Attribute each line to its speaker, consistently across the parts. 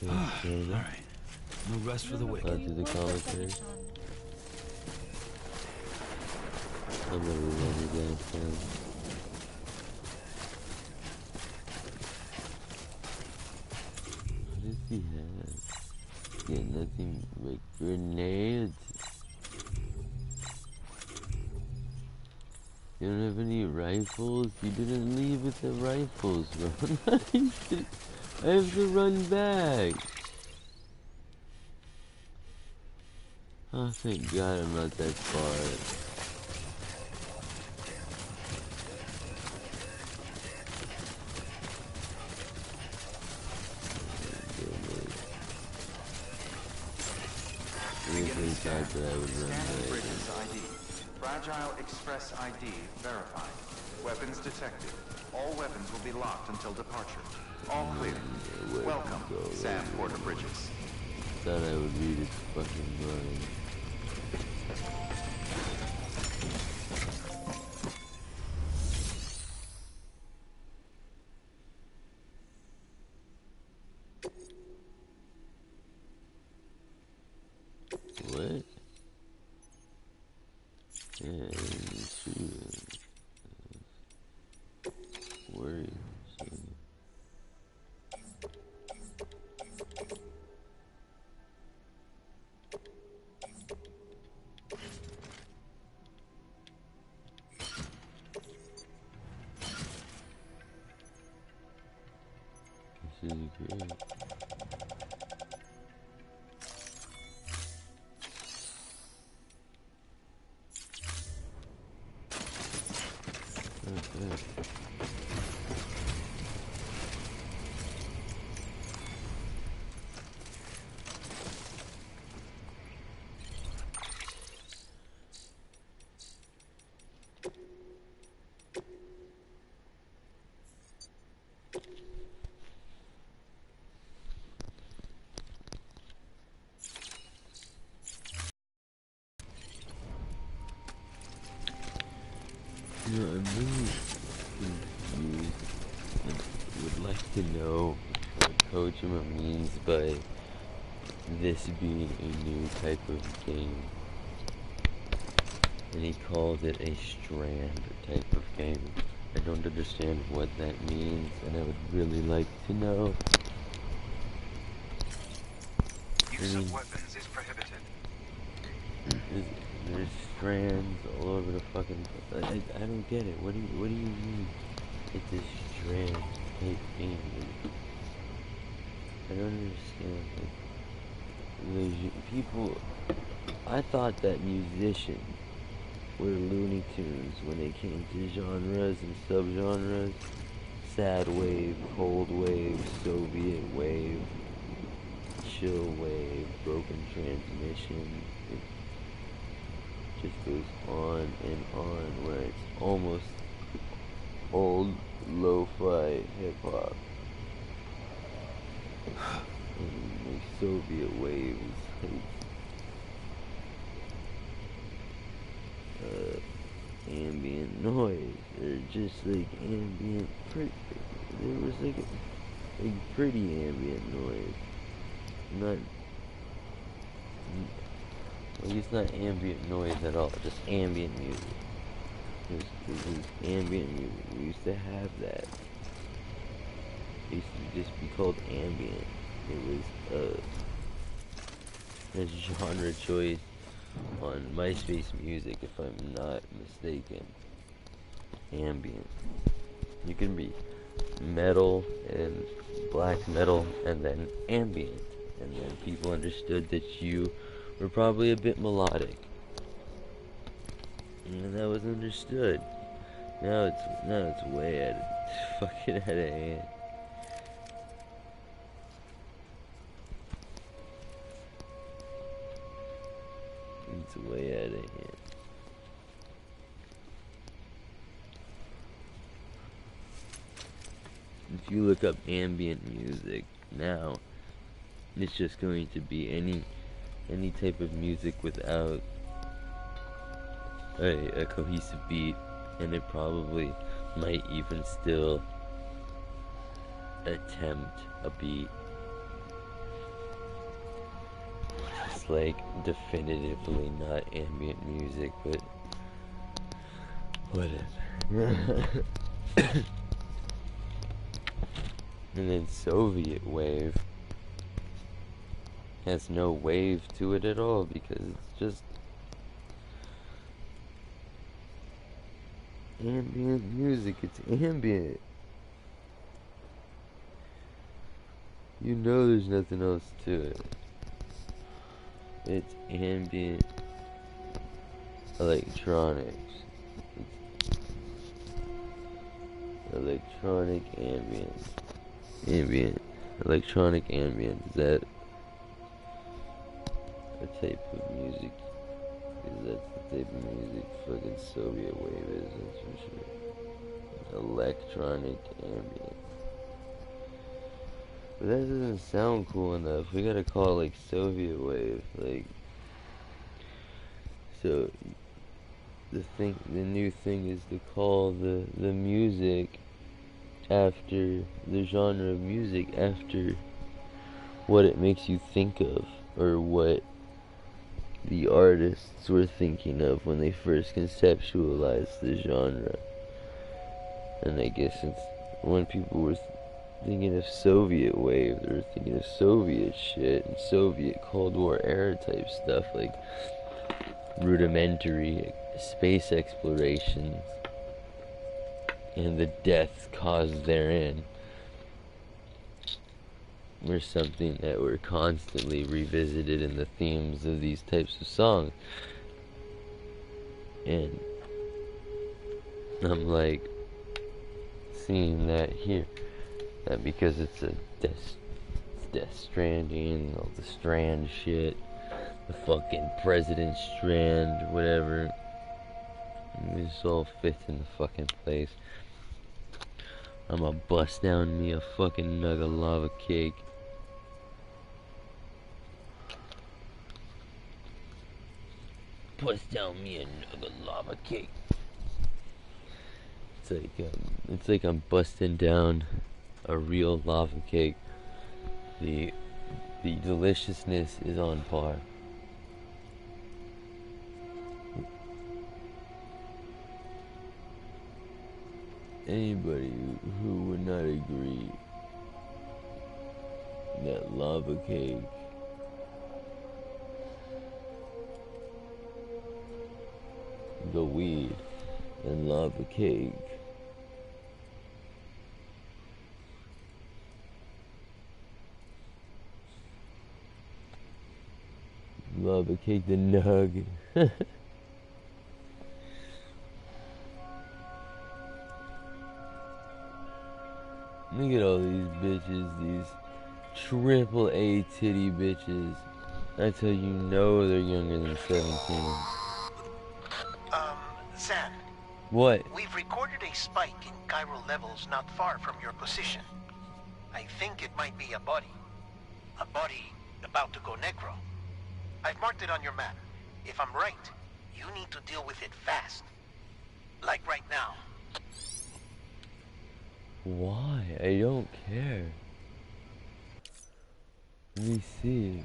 Speaker 1: Alright. No rest for the wicked.
Speaker 2: To the commentary. I'm gonna run you guys down. What does he have? Yeah, nothing but grenades. You don't have any rifles? You didn't leave with the rifles, bro. I have to run back. Oh, thank God I'm not that far.
Speaker 3: Scanning bridges ID. Fragile Express ID verified. Weapons detected. All weapons will be locked until departure. All clear. Welcome, Sam Porter Bridges.
Speaker 2: Thought I would read its fucking mind. What? Yeah, it's true. Worry. This is great. Okay. You know, I'm really confused and would like to know what Kojima means by this being a new type of game. And he called it a Strand type of game. I don't understand what that means, and I would really like to know.
Speaker 3: Use of weapons is prohibited.
Speaker 2: There's strands all over the fucking. I don't get it. What do you mean? It's a strand type game. I don't understand. Like, people. I thought that musicians were Looney Tunes when it came to genres and subgenres. Sad wave, cold wave, Soviet wave, chill wave, broken transmission. It just goes on and on, where it's almost old lo-fi hip-hop. Like Soviet wave is like ambient noise, or just like ambient, there was like pretty ambient noise. Not, well, it's not ambient noise at all, just ambient music. It was ambient music. We used to have that. It used to just be called ambient. It was a genre choice on MySpace Music, if I'm not mistaken. Ambient. You can be metal and black metal and then ambient. And then people understood that you were probably a bit melodic. And that was understood. Now it's way fucking out of hand. It's way out of hand. If you look up ambient music now, it's just going to be any type of music without a cohesive beat, and it probably might even still attempt a beat. like definitively not ambient music, but whatever. And then Soviet wave has no wave to it at all because it's just ambient music. It's ambient. You know there's nothing else to it. It's ambient electronics. It's electronic ambient. Ambient. Electronic ambient. Is that a type of music? Is that the type of music fucking Soviet wave is? That's for sure. Electronic ambient. But that doesn't sound cool enough. We gotta call it like Soviet wave. Like, so the new thing is to call the music after the genre of music after what it makes you think of, or what the artists were thinking of when they first conceptualized the genre. And I guess since when people were thinking of Soviet wave, they were thinking of Soviet shit and Soviet Cold War era type stuff, like rudimentary space explorations and the deaths caused therein were something that were constantly revisited in the themes of these types of songs. And I'm like seeing that here, that because it's a Death Stranding, all the Strand shit, the fucking President Strand, whatever, this all fits in the fucking place. I'ma bust down me a fucking nug of lava cake. Bust down me a nug of lava cake. It's like I'm busting down a real lava cake. The deliciousness is on par. Anybody who would not agree that lava cake the weed and lava cake the nug. Look at all these bitches, these triple A titty bitches. That's how you know they're younger than 17.
Speaker 4: Zan.
Speaker 2: What?
Speaker 4: We've recorded a spike in chiral levels not far from your position. I think it might be a body. A body about to go necro. I've marked it on your map. If I'm right, you need to deal with it fast. Like right now.
Speaker 2: Why? I don't care. Let me see.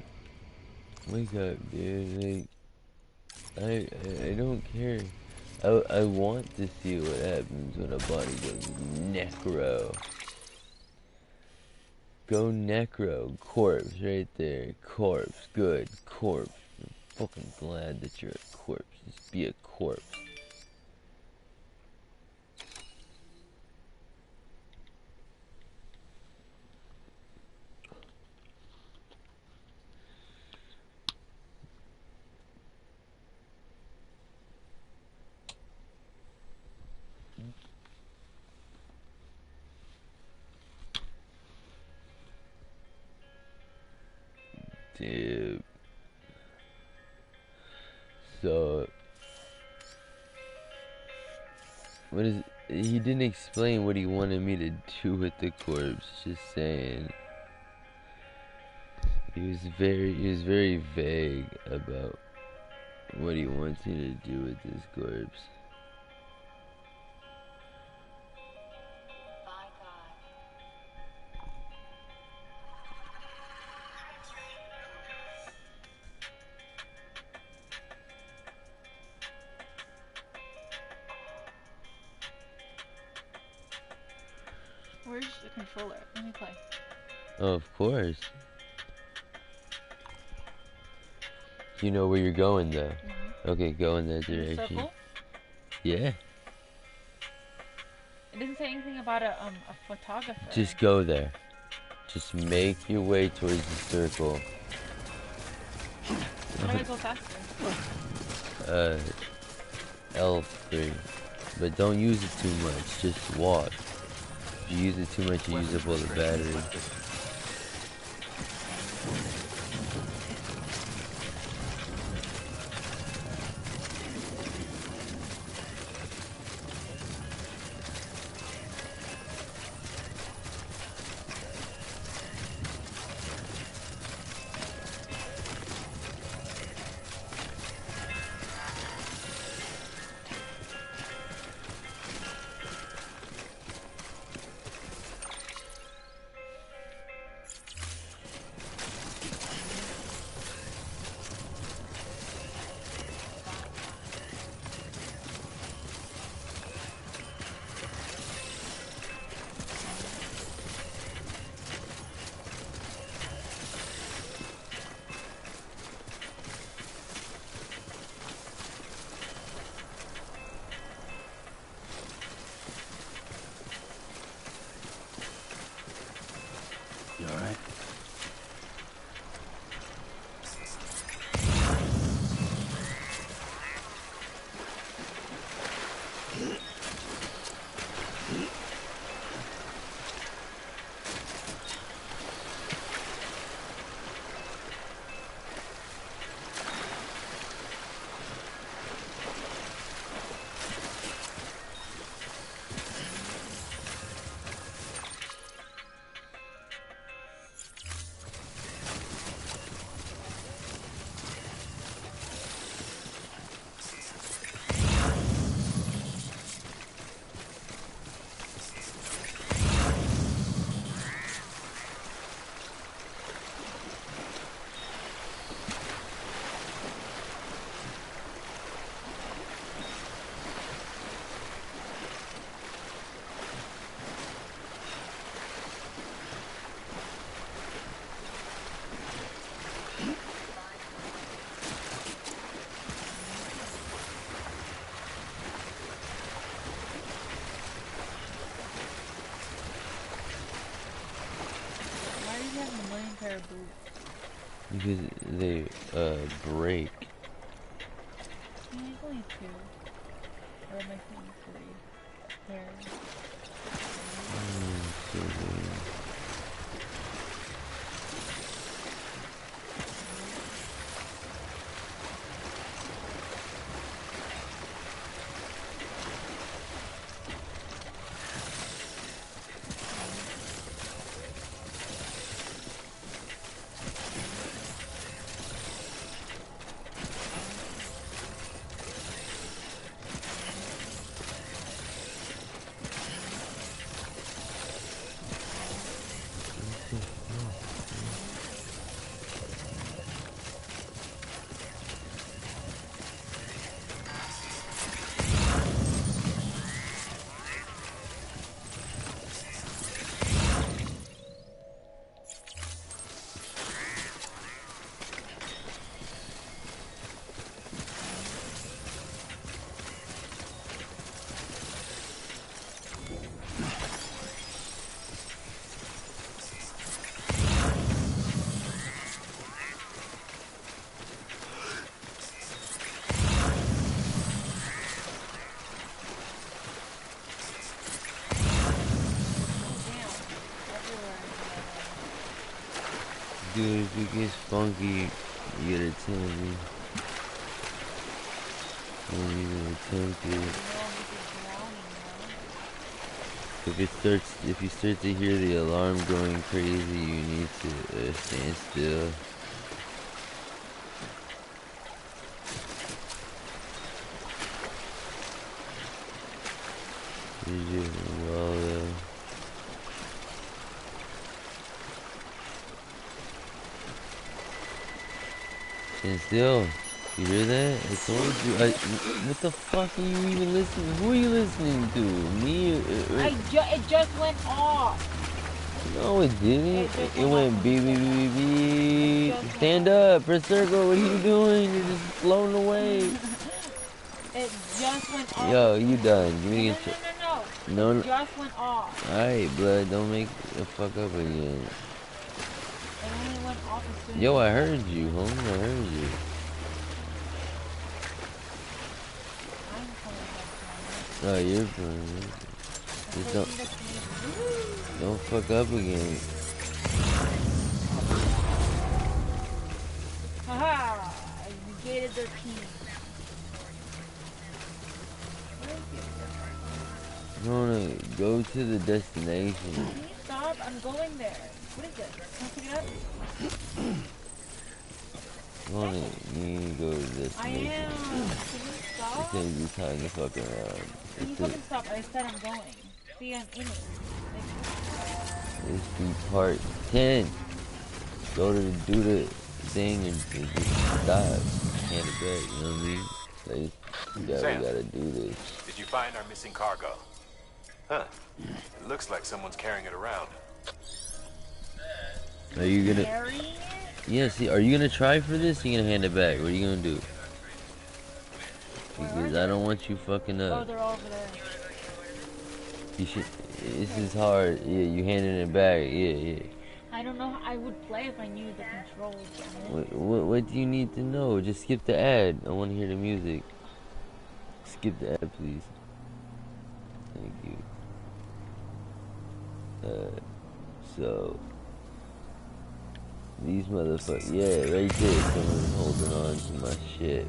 Speaker 2: Wake up, dude. Like, I don't care. I want to see what happens when a body goes necro. Go necro. Corpse right there. Corpse. Good. Corpse. I'm fucking glad that you're a corpse. Just be a corpse. Dude. So, what is? He didn't explain what he wanted me to do with the corpse. Just saying. He was very vague about what he wants me to do with this corpse.
Speaker 5: controller. Let me play.
Speaker 2: Oh, of course. You know where you're going, though. Okay, go in that
Speaker 5: In the
Speaker 2: direction.
Speaker 5: circle?
Speaker 2: Yeah.
Speaker 5: It doesn't say anything about a photographer.
Speaker 2: Just go there. Just make your way towards the circle.
Speaker 5: How do I go faster?
Speaker 2: L3. But don't use it too much. Just walk. If you use it too much, you use up all the battery.
Speaker 1: You alright?
Speaker 5: Why do you have a million pair of boots?
Speaker 2: Because they, break.
Speaker 5: Yeah, it's only two. Or am I thinking three? Pairs.
Speaker 2: Dude, if it gets funky, you gotta tell me. Don't even attempt it. If you start to hear the alarm going crazy, you need to stand still. You're doing well though. Stand still. You hear that? I told you. What the fuck are you even listening? Who are you listening to? Me?
Speaker 5: It just went off.
Speaker 2: No, it didn't. It went beep, beep, beep, beep.
Speaker 5: It just
Speaker 2: Stand
Speaker 5: went
Speaker 2: up, press circle. What are you doing? You're just floating away.
Speaker 5: It just went off.
Speaker 2: Yo, you done. Give me
Speaker 5: No,
Speaker 2: the
Speaker 5: no.
Speaker 2: No,
Speaker 5: It just went off.
Speaker 2: alright, blood. Don't make the fuck up again.
Speaker 5: It only went off as soon as
Speaker 2: Yo, I heard you, homie. I heard you.
Speaker 5: I'm coming back
Speaker 2: Oh, you're fine. Just don't fuck up again.
Speaker 5: Haha! I negated their team.
Speaker 2: You wanna go to the destination.
Speaker 5: Can you stop? I'm going there. What is this? Can I pick it up?
Speaker 2: You wanna go to the
Speaker 5: I
Speaker 2: destination.
Speaker 5: am. Can you stop?
Speaker 2: You can't be tying the fuck around.
Speaker 5: Can you fucking stop? I said I'm going. See, I'm in it.
Speaker 2: This be part 10. Go to do the thing and just stop. Hand it back, you know what I mean? Like, we gotta do this.
Speaker 6: Did you find our missing cargo? Huh. It looks like someone's carrying it around.
Speaker 2: Are you gonna...
Speaker 5: Carrying it?
Speaker 2: Yeah, see, are you gonna try for this? Or you gonna hand it back? What are you gonna do? Because I don't want you fucking
Speaker 5: Oh,
Speaker 2: up.
Speaker 5: they're all over there.
Speaker 2: You should... This is hard. Yeah, you handing it back. Yeah.
Speaker 5: I don't know how I would play if I knew the controls.
Speaker 2: What do you need to know? Just skip the ad. I want to hear the music. Skip the ad, please. Thank you. So these motherfuckers, yeah, right there, someone's holding on to my shit.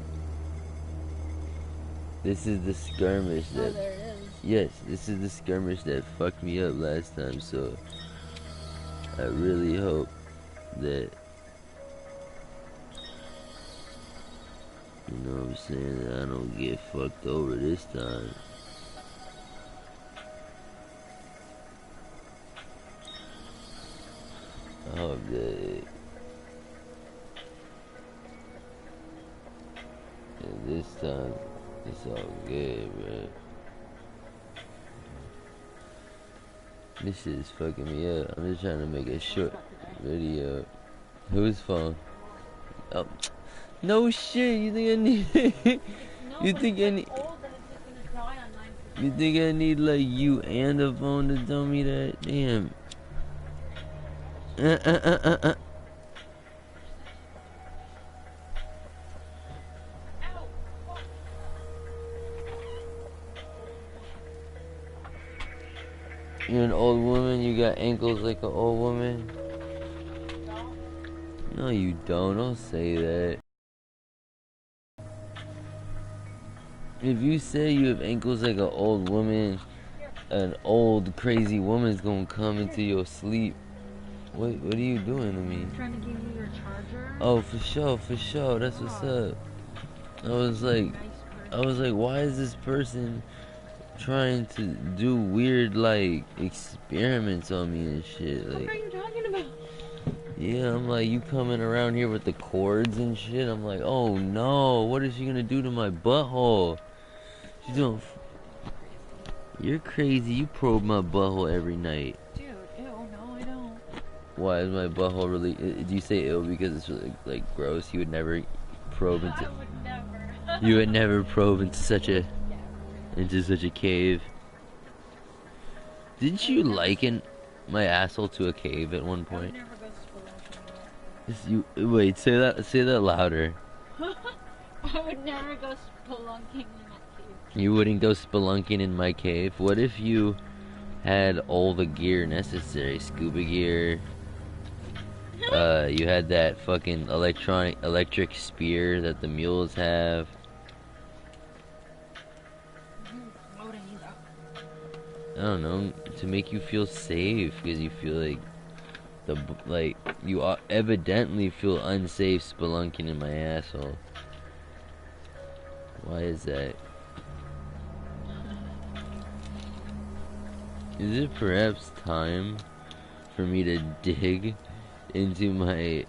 Speaker 2: This is the skirmish that,
Speaker 5: Oh, there it is.
Speaker 2: yes, this is the skirmish that fucked me up last time, so I really hope that, you know what I'm saying, that I don't get fucked over this time. I hope that this time it's all good, bro. This shit is fucking me up. I'm just trying to make a short video. Whose phone? Oh, no shit. You think I need? You think I need? You think I need like you and a phone to tell me that? Damn. You're an old woman, you got ankles like an old woman? No, you don't say that. If you say you have ankles like an old woman, an old crazy woman's gonna come into your sleep. What are you doing to me?
Speaker 5: I'm trying to give you your charger.
Speaker 2: Oh, for sure, that's what's up. I was like, why is this person trying to do weird like experiments on me and shit? Like,
Speaker 5: What are you talking about?
Speaker 2: yeah, I'm like, you coming around here with the cords and shit. I'm like, oh no, what is she gonna do to my butthole? She's doing. You're crazy. You probe my butthole every night.
Speaker 5: Dude, ew, no, I don't.
Speaker 2: Why is my butthole really? Do you say ill because it's really, like gross? You would never probe into.
Speaker 5: I would never.
Speaker 2: You would never probe into such a cave. Didn't you liken my asshole to a cave at one
Speaker 5: I would
Speaker 2: point?
Speaker 5: never go spelunking.
Speaker 2: Yes, you wait. Say that louder.
Speaker 5: I would never go spelunking in that cave.
Speaker 2: You wouldn't go spelunking in my cave. What if you had all the gear necessary? Scuba gear. You had that fucking electric spear that the mules have.
Speaker 5: Why would I need that?
Speaker 2: I don't know, to make you feel safe, because you feel like you evidently feel unsafe spelunking in my asshole. Why is that? Is it perhaps time for me to dig into my...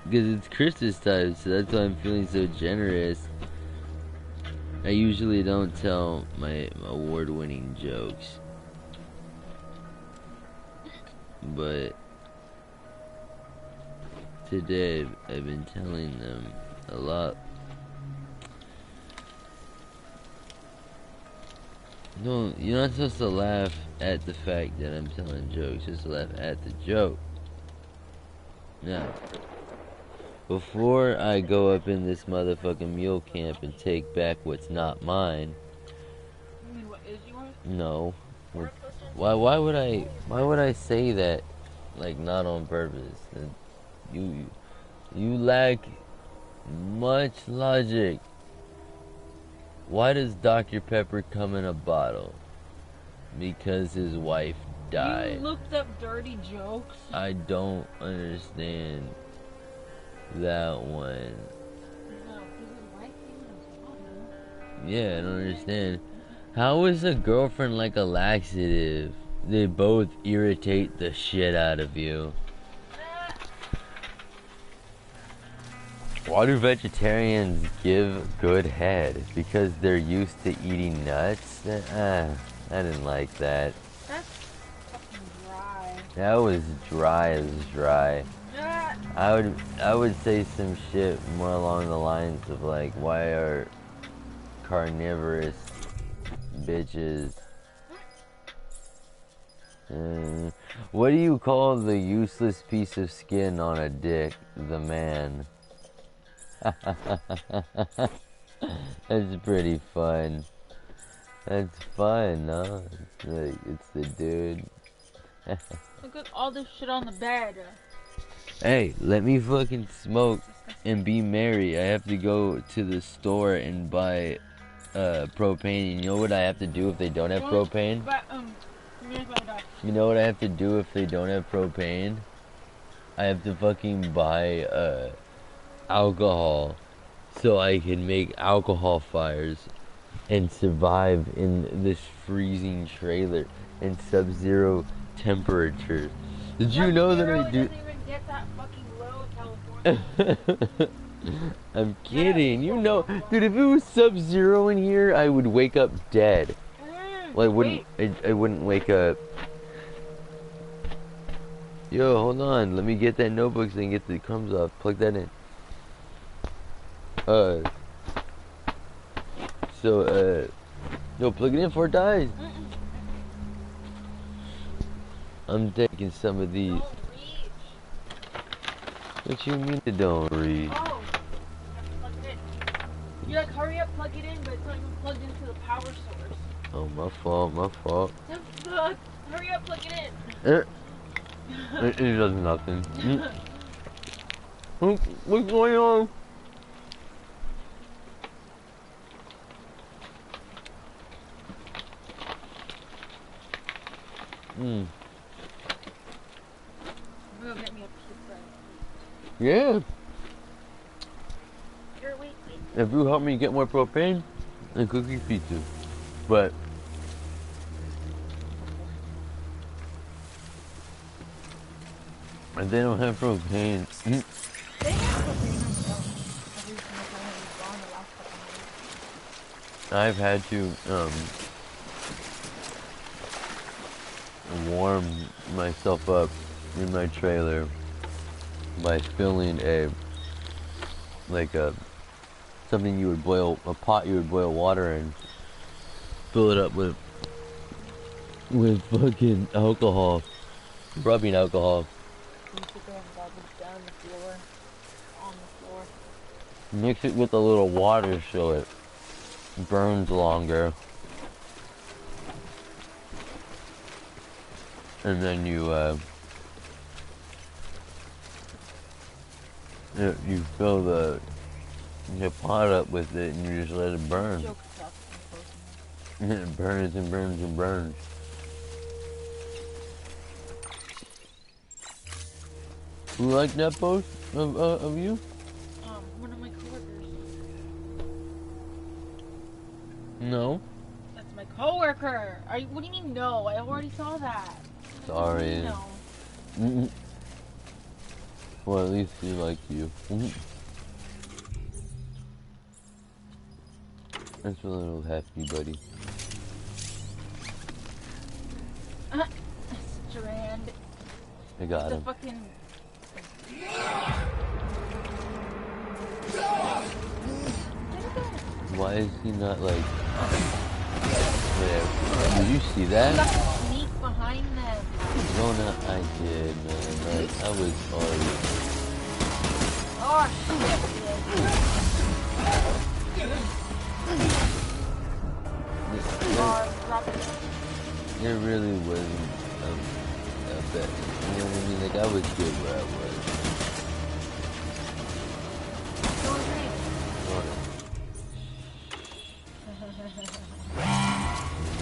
Speaker 2: Because it's Christmas time, so that's why I'm feeling so generous. I usually don't tell my award-winning jokes. But today I've been telling them a lot. No, you're not supposed to laugh at the fact that I'm telling jokes, just to laugh at the joke. Now, before I go up in this motherfucking mule camp and take back what's not mine.
Speaker 5: You mean what is yours?
Speaker 2: No. Why would I say that, like, not on purpose? You lack much logic. Why does Dr. Pepper come in a bottle? Because his wife died.
Speaker 5: You looked up dirty jokes?
Speaker 2: I don't understand that one.
Speaker 5: No, because his wife came in a bottle.
Speaker 2: Yeah, I don't understand. How is a girlfriend like a laxative? They both irritate the shit out of you. Why do vegetarians give good head? Because they're used to eating nuts? I didn't like that.
Speaker 5: That's fucking dry.
Speaker 2: That was dry as dry. I would say some shit more along the lines of like, why are carnivorous bitches? What do you call the useless piece of skin on a dick? The man. That's pretty fun. That's fun, no? It's like, it's the dude.
Speaker 5: Look at all this shit on the bed.
Speaker 2: Hey, let me fucking smoke and be merry. I have to go to the store and buy propane. You know what I have to do if they don't have propane? You know what I have to do if they don't have propane? I have to fucking buy alcohol so I can make alcohol fires and survive in this freezing trailer in sub-zero temperatures. Did you know that I do?
Speaker 5: Doesn't even get that fucking low in California.
Speaker 2: I'm kidding. You know, dude, if it was sub-zero in here, I would wake up dead. Well, I wouldn't wake up. Yo, hold on. Let me get that notebook so I can get the crumbs off. Plug that in. No, plug it in before it dies. I'm taking some of these. What you mean it don't read?
Speaker 5: Oh, plug it in. You like hurry up, plug it in, but it's not even plugged into the power source.
Speaker 2: Oh, my fault, my fault.
Speaker 5: Hurry up, plug it in.
Speaker 2: It does nothing. What's going on?
Speaker 5: Go get me a pizza.
Speaker 2: Yeah.
Speaker 5: Here, wait.
Speaker 2: If you help me get more propane, and cookie pizza. But if they don't have propane.
Speaker 5: They have propane every single time we've gone the last couple of months.
Speaker 2: I've had to warm myself up in my trailer by filling something you would boil, a pot you would boil water in, fill it up with fucking alcohol, rubbing alcohol.
Speaker 5: You sit there and garbage down the floor, on the floor.
Speaker 2: Mix it with a little water so it burns longer. And then you fill the pot up with it and you just let it burn. And it burns and burns and burns. Who liked that post of you?
Speaker 5: One of my coworkers.
Speaker 2: No.
Speaker 5: That's my coworker. What do you mean no? I already saw that.
Speaker 2: Sorry.
Speaker 5: No.
Speaker 2: Well, at least he liked you. That's a little hefty, buddy.
Speaker 5: Strand.
Speaker 2: I got
Speaker 5: The
Speaker 2: him.
Speaker 5: fucking...
Speaker 2: why is he not like... Whatever. Did you see that?
Speaker 5: Sneak behind them.
Speaker 2: Rona, I did, man. Like, I was already...
Speaker 5: Oh, shit.
Speaker 2: There really wasn't a bet. You know what I mean? Like, I was good where I was.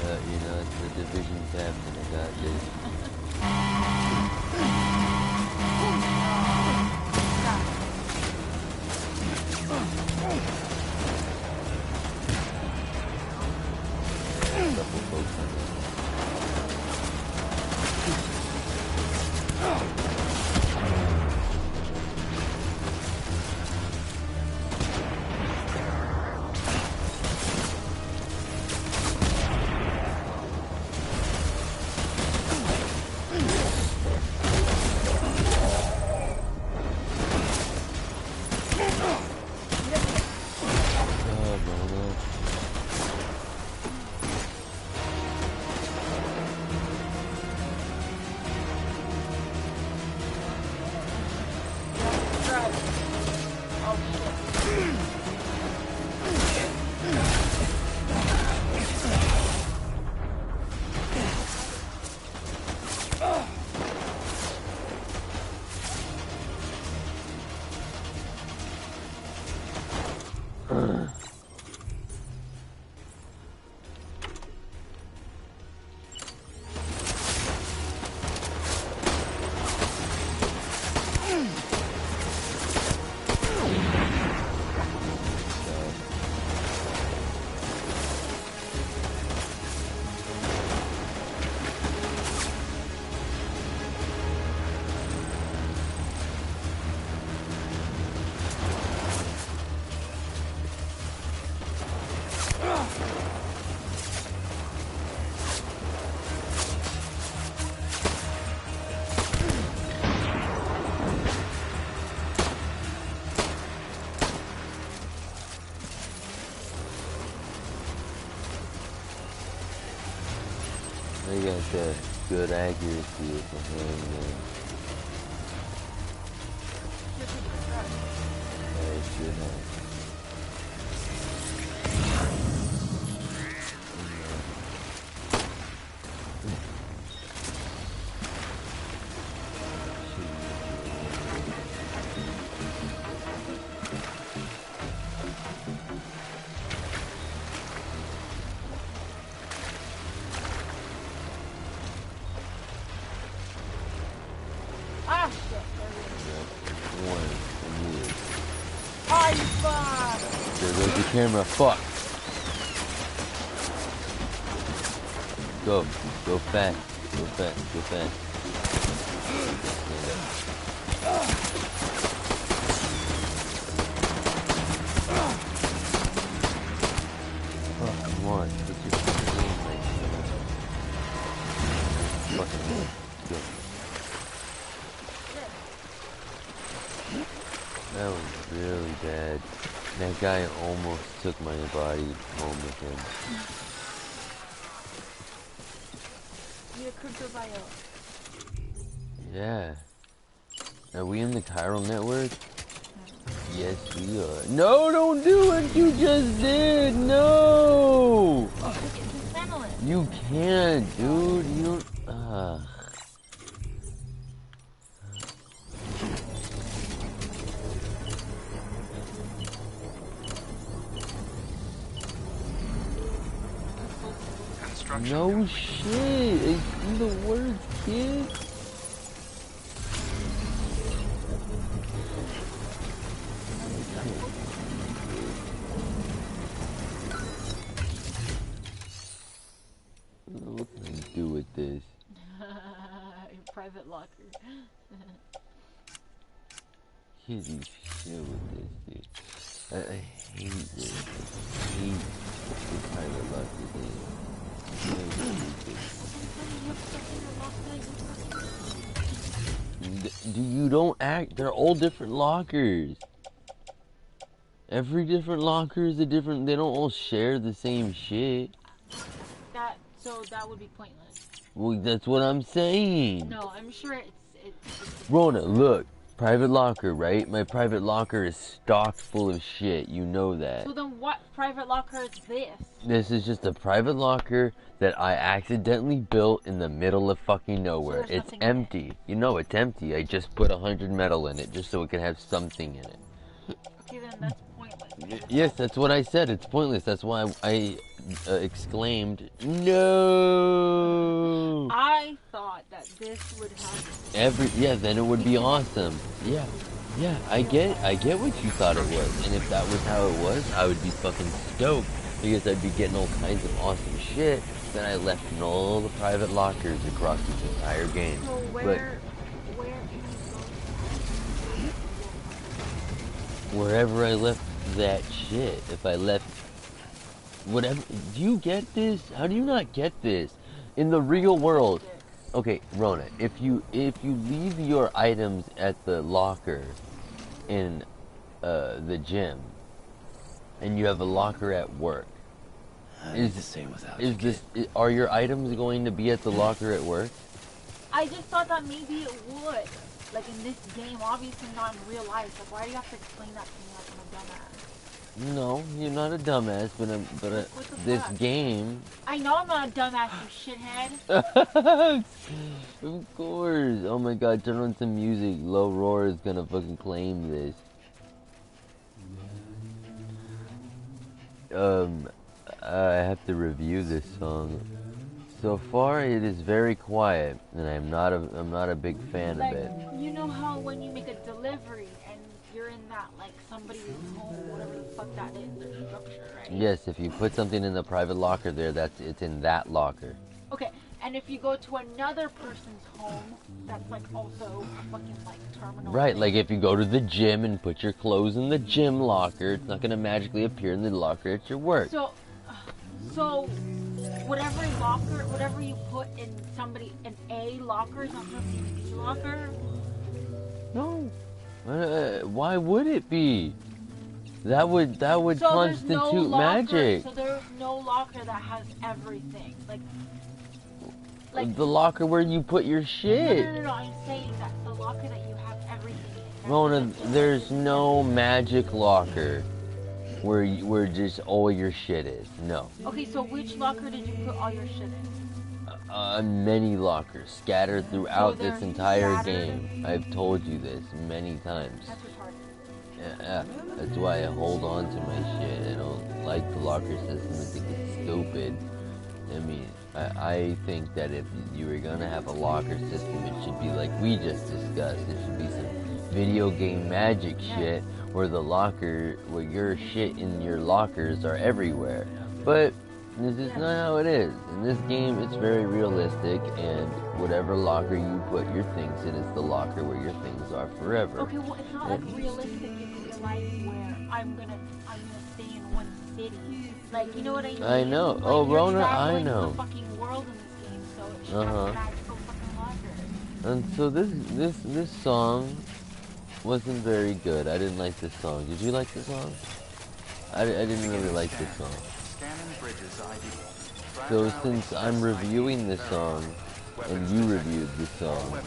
Speaker 2: You know, it's the division captain. I got this. Couple folks on there. They got that good accuracy with the handgun. They should have. Camera, fuck. Go fast, go fast, go fast. Oh, come on, get your fucking game right. Fucking go. That was really bad. That guy almost took my body home with him.
Speaker 5: You're crypto bio.
Speaker 2: Yeah. Are we in the chiral network? Yes, we are. No, don't do what you just did! No! You can't, dude. You don't... No shit, I see the words, kid. What can I do with this?
Speaker 5: Your private locker.
Speaker 2: Can't do shit with this, dude. I hate this. I hate the private locker thing. You don't act, they're all different lockers. Every different locker is a different. They don't all share the same shit.
Speaker 5: So that would be pointless.
Speaker 2: Well, that's what I'm saying.
Speaker 5: No, I'm sure it's
Speaker 2: Rona, look. Private locker, right? My private locker is stocked full of shit. You know that.
Speaker 5: So then what private locker is this?
Speaker 2: This is just a private locker that I accidentally built in the middle of fucking nowhere.
Speaker 5: So
Speaker 2: it's empty. You know it's empty. I just put 100 metal in it just so it can have something in it.
Speaker 5: Okay, then that's pointless.
Speaker 2: Yes, that's what I said. It's pointless. That's why I exclaimed, no!
Speaker 5: I thought that this would have...
Speaker 2: Yeah, then it would be awesome. Yeah, I get what you thought it was. And if that was how it was, I would be fucking stoked. Because I'd be getting all kinds of awesome shit that I left in all the private lockers across this entire game.
Speaker 5: So where can you go?
Speaker 2: Wherever I left that shit. If I left whatever, do you get this? How do you not get this? In the real world, okay, Rona, if you leave your items at the locker in the gym, and you have a locker at work, are your items going to be at the locker at work?
Speaker 5: I just thought that maybe it would. Like in this game, obviously not in real life. Like, why do you have to explain that to me like I'm a dumbass?
Speaker 2: No, you're not a dumbass, but this game...
Speaker 5: I know I'm not a dumbass, you shithead.
Speaker 2: Of course. Oh my god, turn on some music. Low Roar is gonna fucking claim this. I have to review this song. So far, it is very quiet, and I'm not a big fan of it.
Speaker 5: You know how when you make a delivery and you're in that like somebody's home, whatever the fuck that is, their structure, right?
Speaker 2: Yes, if you put something in the private locker there, it's in that locker.
Speaker 5: Okay, and if you go to another person's home, that's like also a fucking like terminal.
Speaker 2: Right,
Speaker 5: thing.
Speaker 2: like if you go to the gym and put your clothes in the gym locker, it's not gonna magically appear in the locker at your work.
Speaker 5: So whatever you put in an A locker is not going to be an B locker?
Speaker 2: No. Why would it be? That would constitute magic.
Speaker 5: So there's no locker that has everything. Like
Speaker 2: the locker where you put your shit.
Speaker 5: No, I'm saying that the locker that you have everything in.
Speaker 2: Mona, there's no magic locker where just all your shit is. No.
Speaker 5: Okay, so which locker did you put all your shit in?
Speaker 2: Many lockers scattered throughout this entire game. I've told you this many times.
Speaker 5: That's retarded.
Speaker 2: Yeah, that's why I hold on to my shit. I don't like the locker system. I think it's stupid. I mean, I think that if you were gonna have a locker system, it should be like we just discussed. It should be some video game magic shit where your shit in your lockers are everywhere. But this is not how it is. In this game, it's very realistic, and whatever locker you put your things in is the locker where your things are forever.
Speaker 5: Okay, well, it's not like realistic in real life where I'm gonna stay in one city. Like, you know what I mean?
Speaker 2: I know.
Speaker 5: Like,
Speaker 2: Oh, Rona, I know.
Speaker 5: You're traveling the fucking world in this game, so it should have a magical fucking locker.
Speaker 2: And so this song wasn't very good. I didn't like this song. Did you like the song? I didn't really like this song. So since I'm reviewing this song, and you reviewed this song,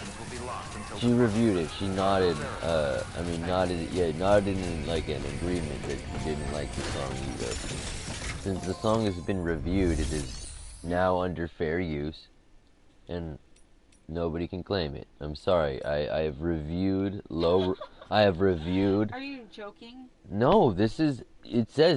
Speaker 2: she reviewed it. She nodded. Nodded in like an agreement that she didn't like the song either. Since the song has been reviewed, it is now under fair use, and nobody can claim it. I'm sorry. I have reviewed low. I have reviewed.
Speaker 5: Are you joking?
Speaker 2: No, it says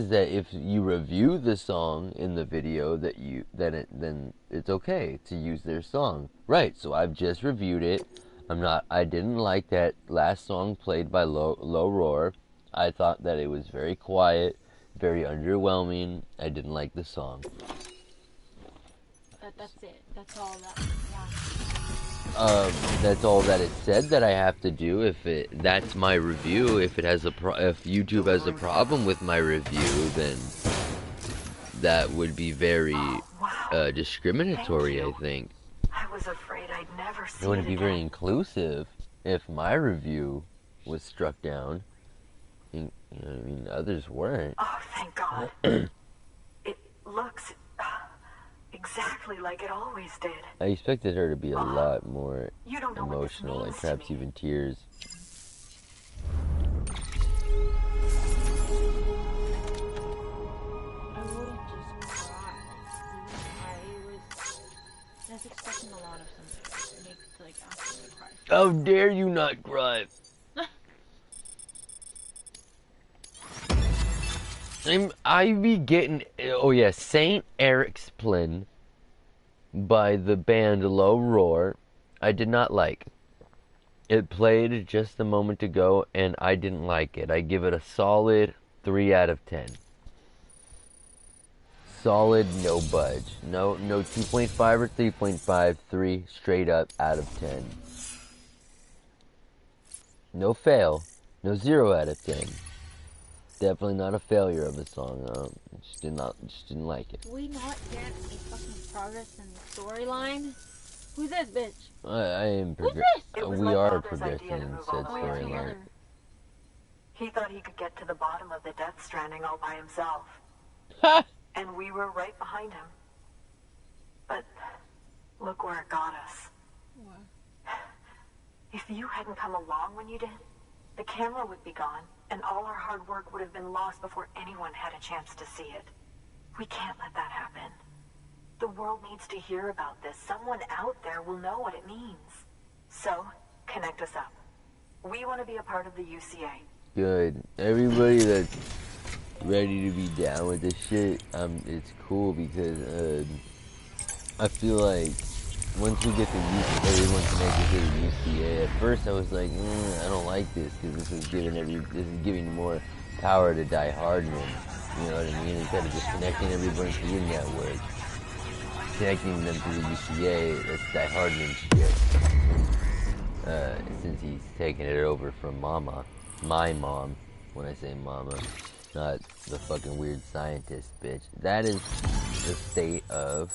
Speaker 2: that if you review the song in the video then it's okay to use their song. Right, so I've just reviewed it. I didn't like that last song played by Low Roar. I thought that it was very quiet, very underwhelming. I didn't like the song.
Speaker 5: That's it. That's all that. Yeah.
Speaker 2: That's all that it said that I have to do. That's my review. If YouTube has a problem with my review, then that would be very discriminatory. I think.
Speaker 7: I was afraid I'd never see
Speaker 2: it wouldn't be very inclusive if my review was struck down. You know what I mean? Others weren't.
Speaker 7: Oh, thank God. It looks exactly like it always did.
Speaker 2: I expected her to be a lot more
Speaker 7: You don't know what this
Speaker 2: emotional, like
Speaker 7: means to
Speaker 2: perhaps
Speaker 7: me.
Speaker 2: even tears.
Speaker 5: I wouldn't just cry. I was expecting a lot of something. It makes like asking me to cry.
Speaker 2: How dare you not cry? I be getting, oh yeah, Saint Eric's Plin by the band Low Roar. I did not like. It played just a moment ago and I didn't like it. I give it a solid 3 out of 10. Solid, no budge. No 2.5 or 3.5, 3 straight up out of 10. No fail, no 0 out of 10. Definitely not a failure of a song. Just didn't like it.
Speaker 5: Do we not get a fucking progress in the storyline? Who's this bitch?
Speaker 2: I am
Speaker 5: Who's this?
Speaker 2: we are
Speaker 7: father's
Speaker 2: progressing
Speaker 7: idea to
Speaker 2: in
Speaker 7: move
Speaker 2: said
Speaker 7: all the way
Speaker 5: Oh,
Speaker 2: storyline.
Speaker 5: yeah.
Speaker 7: He thought he could get to the bottom of the Death Stranding all by himself.
Speaker 2: Ha!
Speaker 7: And we were right behind him. But look where it got us.
Speaker 5: What?
Speaker 7: If you hadn't come along when you did, the camera would be gone, and all our hard work would have been lost before anyone had a chance to see it. We can't let that happen. The world needs to hear about this. Someone out there will know what it means. So, connect us up. We want to be a part of the UCA.
Speaker 2: Good. Everybody that's ready to be down with this shit, it's cool because I feel like once we get to everyone connected to the UCA, at first I was like, I don't like this because this is giving more power to Die Hardman. You know what I mean? Instead of just connecting everybody to your network, connecting them to the UCA, that's Die Hardman shit. Since he's taking it over from Mama, my mom. When I say Mama, not the fucking weird scientist bitch. That is the state of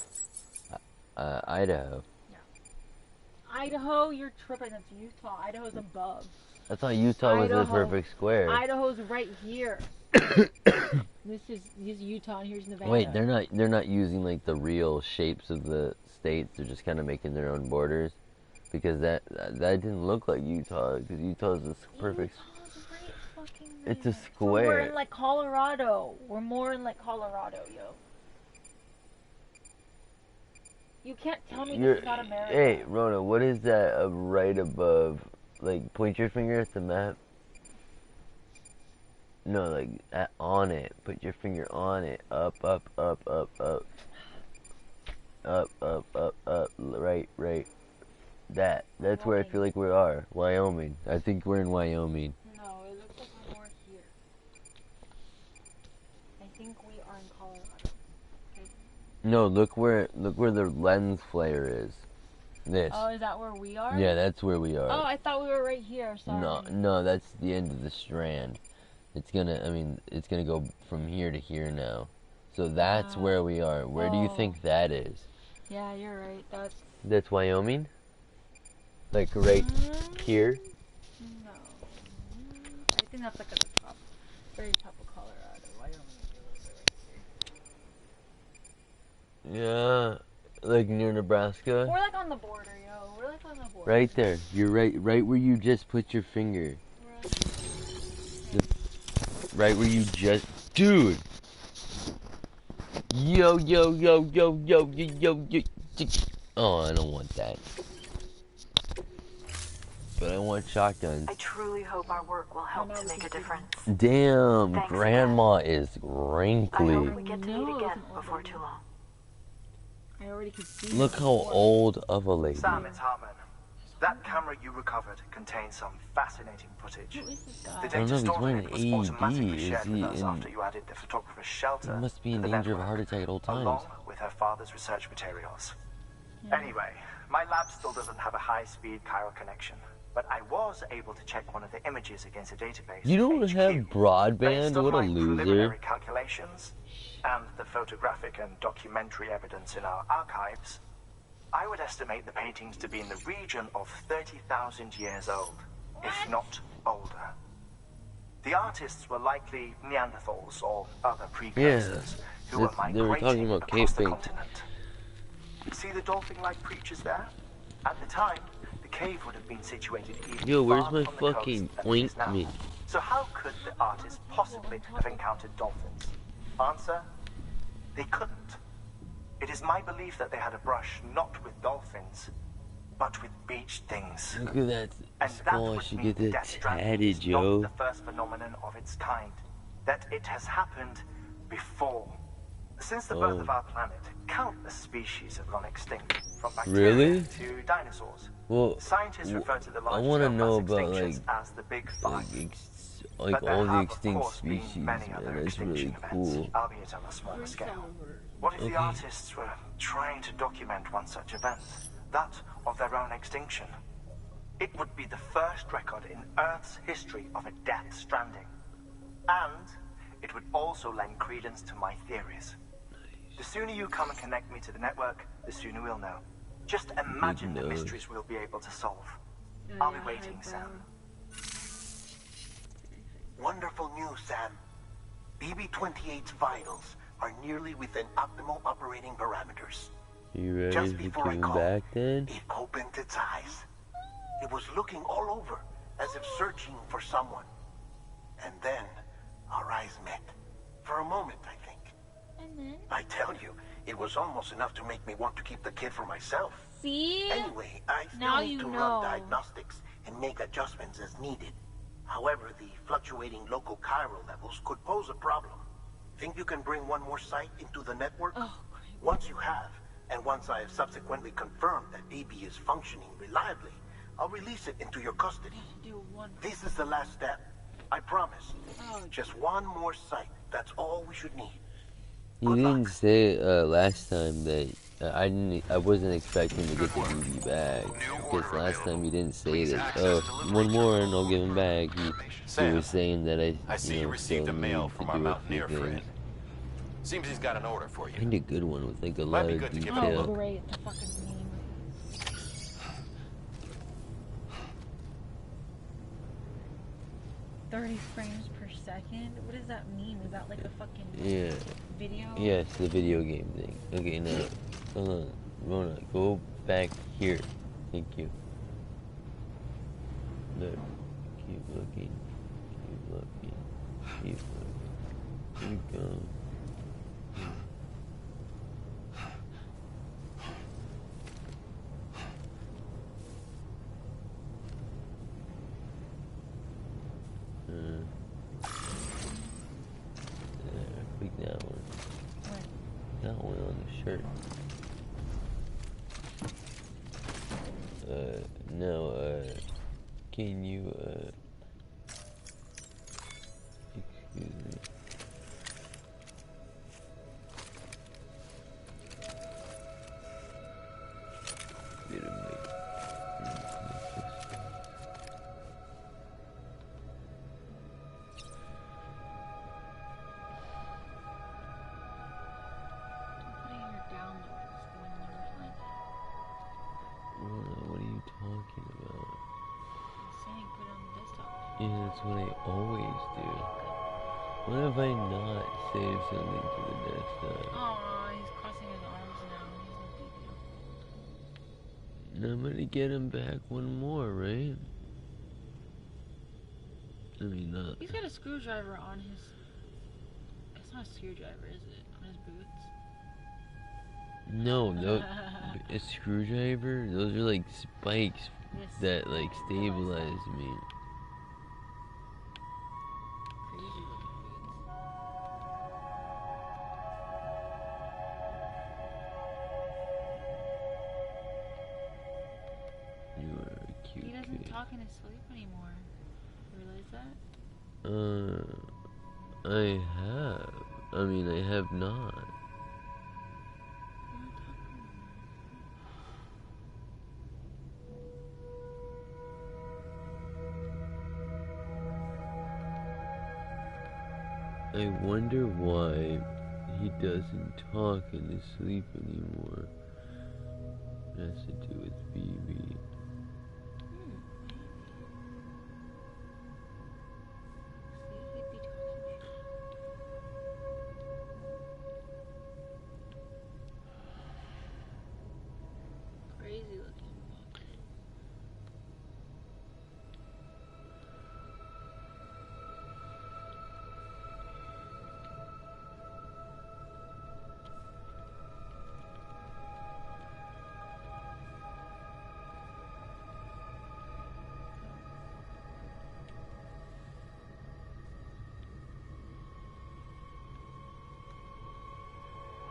Speaker 2: Idaho.
Speaker 5: Yeah. Idaho, you're tripping. That's Utah. Idaho's above.
Speaker 2: I thought Utah was the
Speaker 5: Idaho.
Speaker 2: perfect square.
Speaker 5: Idaho's right here. This is Utah, and here's Nevada.
Speaker 2: Wait, they're not using like the real shapes of the states. They're just kind of making their own borders, because that didn't look like Utah. Because Utah's the perfect.
Speaker 5: Utah's right fucking
Speaker 2: It's a
Speaker 5: there.
Speaker 2: square.
Speaker 5: So we're in like Colorado. We're more in like Colorado, yo. You can't tell me this is not America.
Speaker 2: Hey, Rona, what is that right above? Like, point your finger at the map. No, like, on it. Put your finger on it. Up, up, up, up, up. Up, up, up, up. Right. That's where I feel like we are. Wyoming. I think we're in Wyoming.
Speaker 5: No, it looks like we're more here. I think we are in Colorado. Okay.
Speaker 2: No, look where the lens flare is. This.
Speaker 5: Oh, is that where we are?
Speaker 2: Yeah, that's where we are.
Speaker 5: Oh, I thought we were right here. Sorry.
Speaker 2: No, that's the end of the strand. It's gonna go from here to here now. So that's where we are. Where do you think that is?
Speaker 5: Yeah, you're right.
Speaker 2: That's Wyoming? Like right here?
Speaker 5: No. I think that's like at the top. Very top of Colorado. Wyoming is a little bit right here.
Speaker 2: Yeah. Like near Nebraska?
Speaker 5: We're like on the border, yo. We're like on the border.
Speaker 2: Right there. You're right where you just put your finger. Right where you just... Dude! Yo. Oh, I don't want that. But I want shotguns.
Speaker 7: I truly hope our work will help to make a difference.
Speaker 2: Damn,
Speaker 7: Thanks,
Speaker 2: Grandma is
Speaker 7: I
Speaker 2: wrinkly.
Speaker 7: hope we get to meet again before too long.
Speaker 5: I already could see.
Speaker 2: Look how old of a lady.
Speaker 8: Sam, it's Hartman. That camera you recovered contains some fascinating footage.
Speaker 5: Who is this guy?
Speaker 8: The
Speaker 2: I don't
Speaker 8: data
Speaker 2: know if he's
Speaker 8: stored in
Speaker 2: wearing
Speaker 8: it was
Speaker 2: an
Speaker 8: automatically
Speaker 2: AED.
Speaker 8: shared
Speaker 2: Is he
Speaker 8: with us
Speaker 2: in...
Speaker 8: after you added the photographer's shelter
Speaker 2: He must be in
Speaker 8: to the
Speaker 2: danger of a
Speaker 8: network,
Speaker 2: heart attack at all times.
Speaker 8: along with her father's research materials. Anyway, my lab still doesn't have a high-speed chiral connection, but I was able to check one of the images against a database.
Speaker 2: You don't
Speaker 8: HQ.
Speaker 2: have broadband?
Speaker 8: Based on
Speaker 2: What a
Speaker 8: my
Speaker 2: loser.
Speaker 8: preliminary calculations and the photographic and documentary evidence in our archives, I would estimate the paintings to be in the region of 30,000 years old, if not older. The artists were likely Neanderthals or other precursors who were
Speaker 2: they were talking
Speaker 8: migrating
Speaker 2: about
Speaker 8: across the
Speaker 2: cave
Speaker 8: continent. See the dolphin-like creatures there? At the time, the cave would have been situated even
Speaker 2: Yo, where's
Speaker 8: far
Speaker 2: my
Speaker 8: from the
Speaker 2: fucking
Speaker 8: coast than it is now.
Speaker 2: ointment?
Speaker 8: So how could the artists possibly have encountered dolphins? Answer: they couldn't. It is my belief that they had a brush not with dolphins, but with beach things.
Speaker 2: Look at that
Speaker 8: And that
Speaker 2: skull. I
Speaker 8: would
Speaker 2: should
Speaker 8: mean
Speaker 2: get that
Speaker 8: Death Stranding
Speaker 2: tatted,
Speaker 8: is
Speaker 2: yo.
Speaker 8: not the first phenomenon of its kind. That it has happened before. Since the birth of our planet, countless species have gone extinct, from bacteria
Speaker 2: Really?
Speaker 8: to dinosaurs.
Speaker 2: Well,
Speaker 8: Scientists refer to the
Speaker 2: I
Speaker 8: large
Speaker 2: want to
Speaker 8: scale
Speaker 2: know
Speaker 8: mass
Speaker 2: about
Speaker 8: extinctions as the Big Five.
Speaker 2: like
Speaker 8: But there
Speaker 2: all the
Speaker 8: have, of
Speaker 2: extinct
Speaker 8: course, been
Speaker 2: species,
Speaker 8: many
Speaker 2: man.
Speaker 8: other
Speaker 2: That's
Speaker 8: extinction
Speaker 2: really
Speaker 8: events,
Speaker 2: cool.
Speaker 8: albeit on a smaller scale. What if the artists were trying to document one such event, that of their own extinction? It would be the first record in Earth's history of a Death Stranding. And it would also lend credence to my theories. The sooner you come and connect me to the network, the sooner we'll know. Just imagine the mysteries we'll be able to solve. I'll be waiting, Sam.
Speaker 4: Wonderful news, Sam. BB-28's vitals are nearly within optimal operating parameters.
Speaker 2: You ready
Speaker 4: Just
Speaker 2: to
Speaker 4: before
Speaker 2: give
Speaker 4: I
Speaker 2: him
Speaker 4: called,
Speaker 2: back then?
Speaker 4: it opened its eyes. It was looking all over, as if searching for someone. And then, our eyes met. For a moment, I think.
Speaker 5: And then?
Speaker 4: I tell you, it was almost enough to make me want to keep the kid for myself.
Speaker 5: See?
Speaker 4: Anyway, I still
Speaker 5: Now
Speaker 4: need
Speaker 5: you
Speaker 4: to
Speaker 5: know.
Speaker 4: run diagnostics and make adjustments as needed. However, the fluctuating local chiral levels could pose a problem. Think you can bring one more site into the network?
Speaker 5: Oh, great.
Speaker 4: Once you have, and once I have subsequently confirmed that BB is functioning reliably, I'll release it into your custody.
Speaker 5: Do one.
Speaker 4: This is the last step. I promise.
Speaker 5: Oh,
Speaker 4: Just one more site. That's all we should need.
Speaker 2: You
Speaker 4: Good
Speaker 2: didn't
Speaker 4: luck.
Speaker 2: say last time that I wasn't expecting to get the BB back, because last time you didn't say that. Oh, one more and I'll give him back. He was saying that
Speaker 6: I see you received a mail from our Mountaineer friend. Seems he's got an order for you.
Speaker 2: Find a good one with like a
Speaker 6: Might
Speaker 2: lot
Speaker 6: be
Speaker 2: of
Speaker 6: good to give it a
Speaker 2: detail.
Speaker 5: Oh,
Speaker 6: look.
Speaker 5: great. The fucking meme. 30 frames per second? What does that mean? Is that like a fucking video?
Speaker 2: Yes, the video game thing. Okay, now, hold on. Rona, go back here. Thank you. Look. Keep looking. Keep looking. Keep looking. Keep going. Pick that one. That one on the shirt. No, can you, excuse me. Wait a minute. What are you talking about? Yeah, that's what I always do. What have I not saved something to the desktop?
Speaker 5: Aw, he's crossing his arms now. He's
Speaker 2: And I'm gonna get him back one more, right? I mean, not.
Speaker 5: He's got a screwdriver on his... It's not a screwdriver, is it? On his boots?
Speaker 2: No, no. A screwdriver? Those are like spikes
Speaker 5: Yes.
Speaker 2: that like stabilize me.
Speaker 5: Crazy looking boots.
Speaker 2: You are a cute
Speaker 5: He doesn't
Speaker 2: kid.
Speaker 5: talk in his sleep anymore. You realize that?
Speaker 2: I have. I mean, I have not. I wonder why he doesn't talk in his sleep anymore. It has to do with BB.
Speaker 5: See if he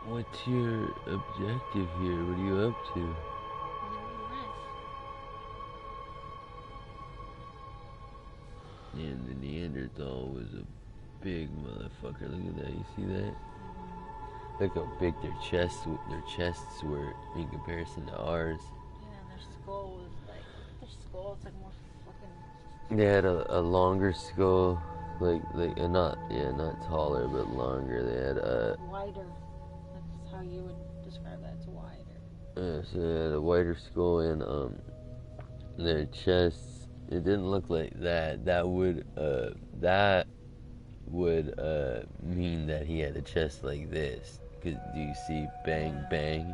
Speaker 2: What's your objective here? What are you up to? And the Neanderthal was a big motherfucker. Look at that. You see that? Look how big their chests were in comparison to ours.
Speaker 5: Yeah, and their skull was like, their skull, it's like more fucking.
Speaker 2: They had a longer skull, like not taller but longer. They had
Speaker 5: wider. That's how you would describe that. It's wider.
Speaker 2: So they had a wider skull and their chests. It didn't look like that. That would mean that he had a chest like this. Cause do you see bang bang?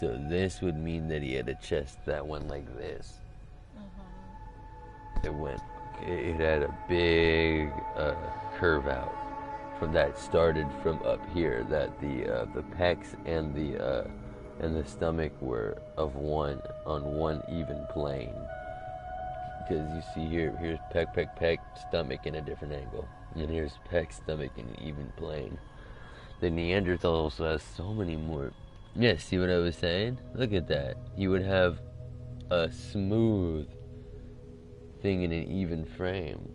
Speaker 2: So this would mean that he had a chest that went like this. It had a big curve out from that started from up here. That the pecs and the stomach were on one even plane. Because you see here's pec, stomach in a different angle. And here's pec, stomach in an even plane. The Neanderthal also has so many more. Yeah, see what I was saying? Look at that. He would have a smooth thing in an even frame.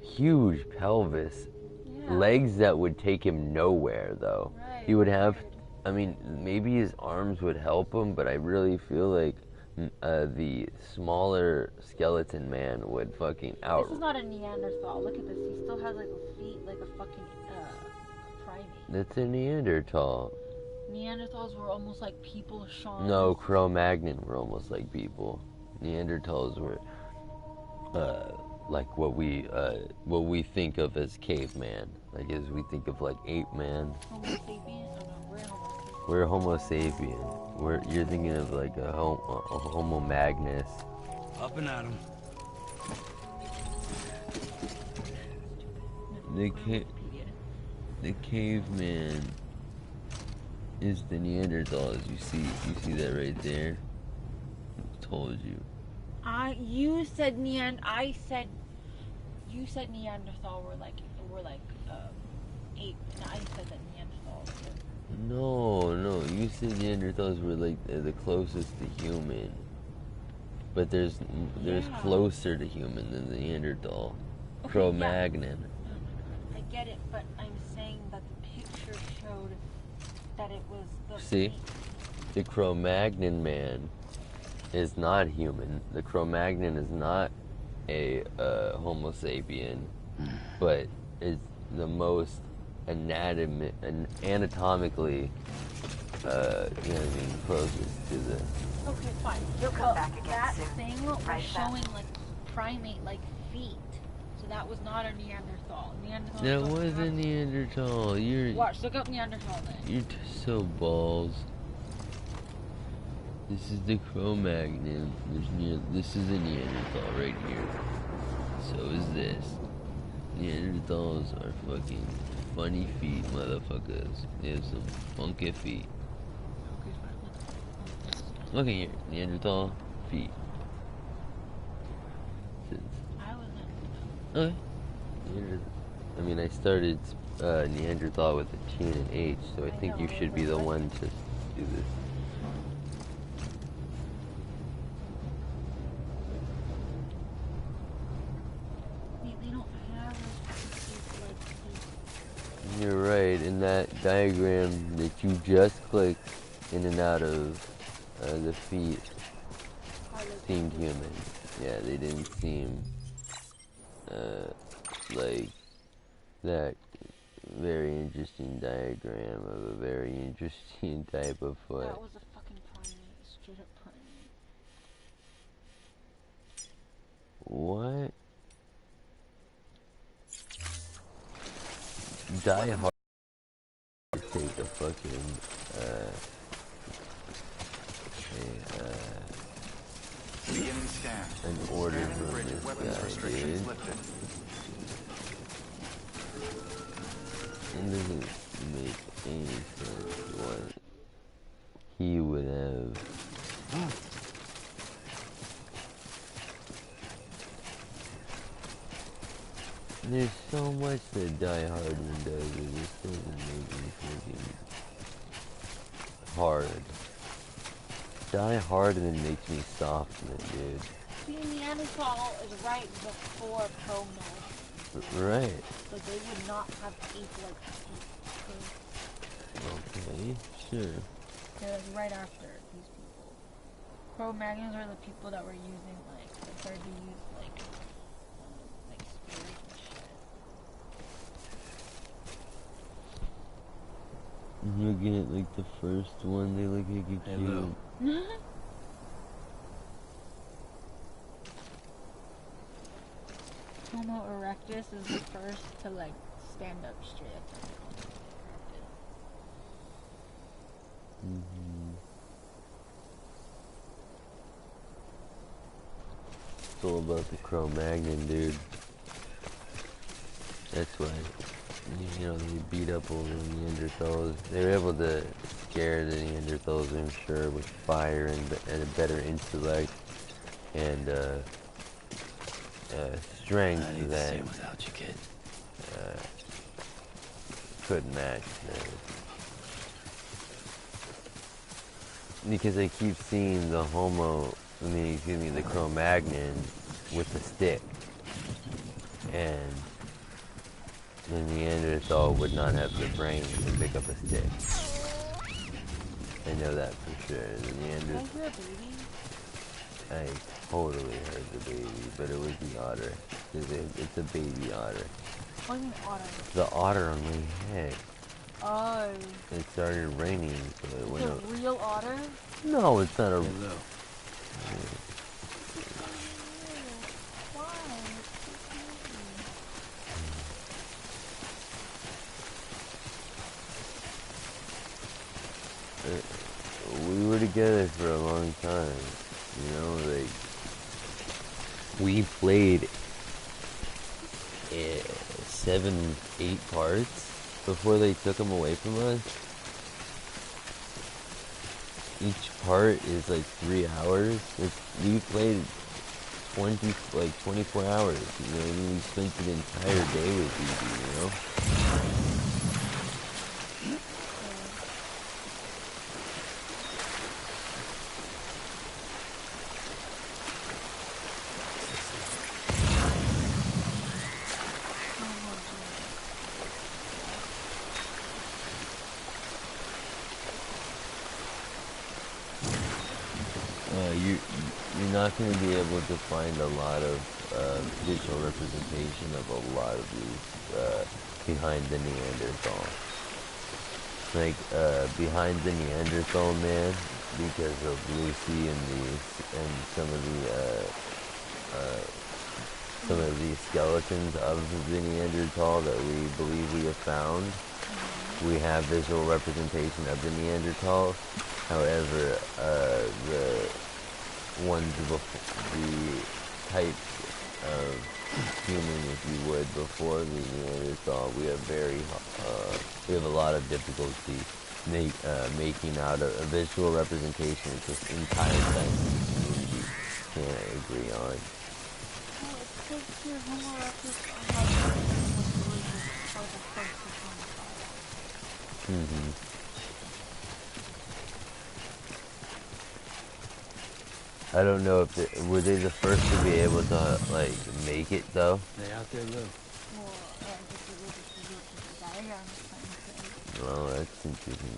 Speaker 2: Huge pelvis. Yeah. Legs that would take him nowhere, though. Right. He would have, I mean, maybe his arms would help him, but I really feel like the smaller skeleton man would fucking out.
Speaker 5: This is not a Neanderthal. Look at this. He still has like feet like a fucking primate.
Speaker 2: That's a Neanderthal.
Speaker 5: Neanderthals were almost like people, Sean.
Speaker 2: No, Cro-Magnon were almost like people. Neanderthals were like what we think of as caveman. Like as we think of like ape man.
Speaker 5: Homo sapien? Oh, no,
Speaker 2: we're Homo sapien. You're thinking of like a Homo Magnus.
Speaker 1: Up and at him.
Speaker 2: The caveman is the Neanderthal, as you see. You see that right there? I told you.
Speaker 5: You said Neanderthal were like ape, and I said that Neanderthals were.
Speaker 2: No, you said Neanderthals were like the closest to human. But there's closer to human than the Neanderthal. Okay, Cro-Magnon.
Speaker 5: Yeah. I get it, but I'm saying that the picture showed that it was the
Speaker 2: See? The Cro-Magnon man is not human. The Cro-Magnon is not a Homo sapien, but is the most anatomically, closest to the.
Speaker 5: Okay, fine.
Speaker 7: You'll come back again
Speaker 5: that
Speaker 7: soon.
Speaker 5: Thing was showing like primate-like feet, so that was not a Neanderthal.
Speaker 2: That was a Neanderthal.
Speaker 5: Watch, look up Neanderthal then.
Speaker 2: You're so balls. This is the Cro-Magnon. This is a Neanderthal right here. So is this. Neanderthals are fucking funny feet, motherfuckers. They have some funky feet. Look at here, Neanderthal feet. Okay. I mean, I started Neanderthal with a T and an H, so I think you should be the one to do this. You're right, in that diagram that you just clicked in and out of, the feet seemed human. Yeah, they didn't seem like that very interesting diagram of a very interesting type of foot.
Speaker 5: That was a fucking primate, straight up primate.
Speaker 2: What? Die Hard take a fucking an order from this guy, dude. It doesn't make any sense what he would have. There's so much that Die Hardman does, it just doesn't make any freaking hard. Die hard and then makes me soft, dude.
Speaker 5: See, Neanderthal is right before Cro-Mag.
Speaker 2: Right.
Speaker 5: So they would not have ape like
Speaker 2: Okay, sure.
Speaker 5: they're like right after these people. Cro-Magnons are the people that were using like started to use like spirits and shit.
Speaker 2: You get like the first one, they look like a cute.
Speaker 5: Homo erectus is the first to like stand up straight.
Speaker 2: It's all about the Cro-Magnon, dude. That's why, you know, they beat up all the Neanderthals. They were able to scare the Neanderthals, I'm sure, with fire and a better intellect and strength that
Speaker 1: without you, kid.
Speaker 2: couldn't match. Because I keep seeing the the Cro-Magnon with the stick, and the Neanderthal would not have the brain to pick up a stick. I know that for sure. The Neanderthal.
Speaker 5: Did I hear a baby?
Speaker 2: I totally heard the baby, but it was the otter. It's a baby otter.
Speaker 5: What do you mean otter?
Speaker 2: The otter on my head.
Speaker 5: Oh.
Speaker 2: It started raining, so it went
Speaker 5: It's
Speaker 2: up.
Speaker 5: a real otter?
Speaker 2: No, it's not a.
Speaker 1: Hello.
Speaker 5: Why?
Speaker 2: We were together for a long time, you know, like, we played 7, 8 parts before they took them away from us. Each part is like 3 hours. We played 24 hours, you know, and we spent the entire day with BB, you know? You're not going to be able to find a lot of visual representation of a lot of these behind the Neanderthal. Like behind the Neanderthal man, because of Lucy and some of the skeletons of the Neanderthal that we believe we have found. We have visual representation of the Neanderthal. However, the types of human, if you would, before the Neanderthal, we have we have a lot of difficulty making out a visual representation that this entire scientific community can't agree on.
Speaker 5: Well, it's because your Homo erectus
Speaker 2: I don't know if were they the first to be able to like make it though.
Speaker 1: They out there, Lou.
Speaker 2: Well, that's interesting.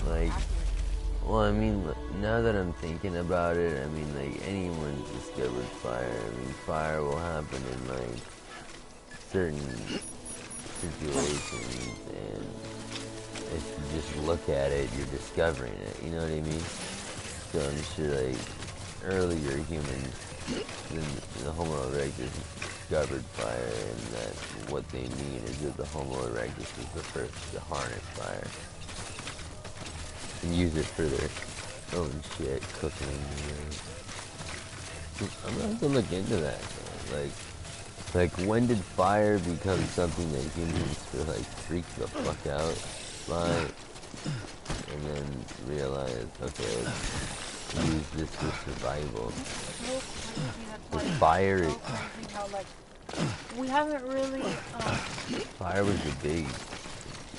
Speaker 2: Like, well, I mean, now that I'm thinking about it, I mean, like, anyone's discovered fire. I mean, fire will happen in like certain situations, and if you just look at it, you're discovering it. You know what I mean? So I'm sure, like, earlier humans than the Homo erectus discovered fire, and that what they mean is that the Homo erectus was the first to harness fire and use it for their own shit, cooking. I'm gonna have to look into that. Like when did fire become something that humans were like freak the fuck out by, and then realize, okay, let's use this for survival. With fire,
Speaker 5: we haven't really.
Speaker 2: Fire was the big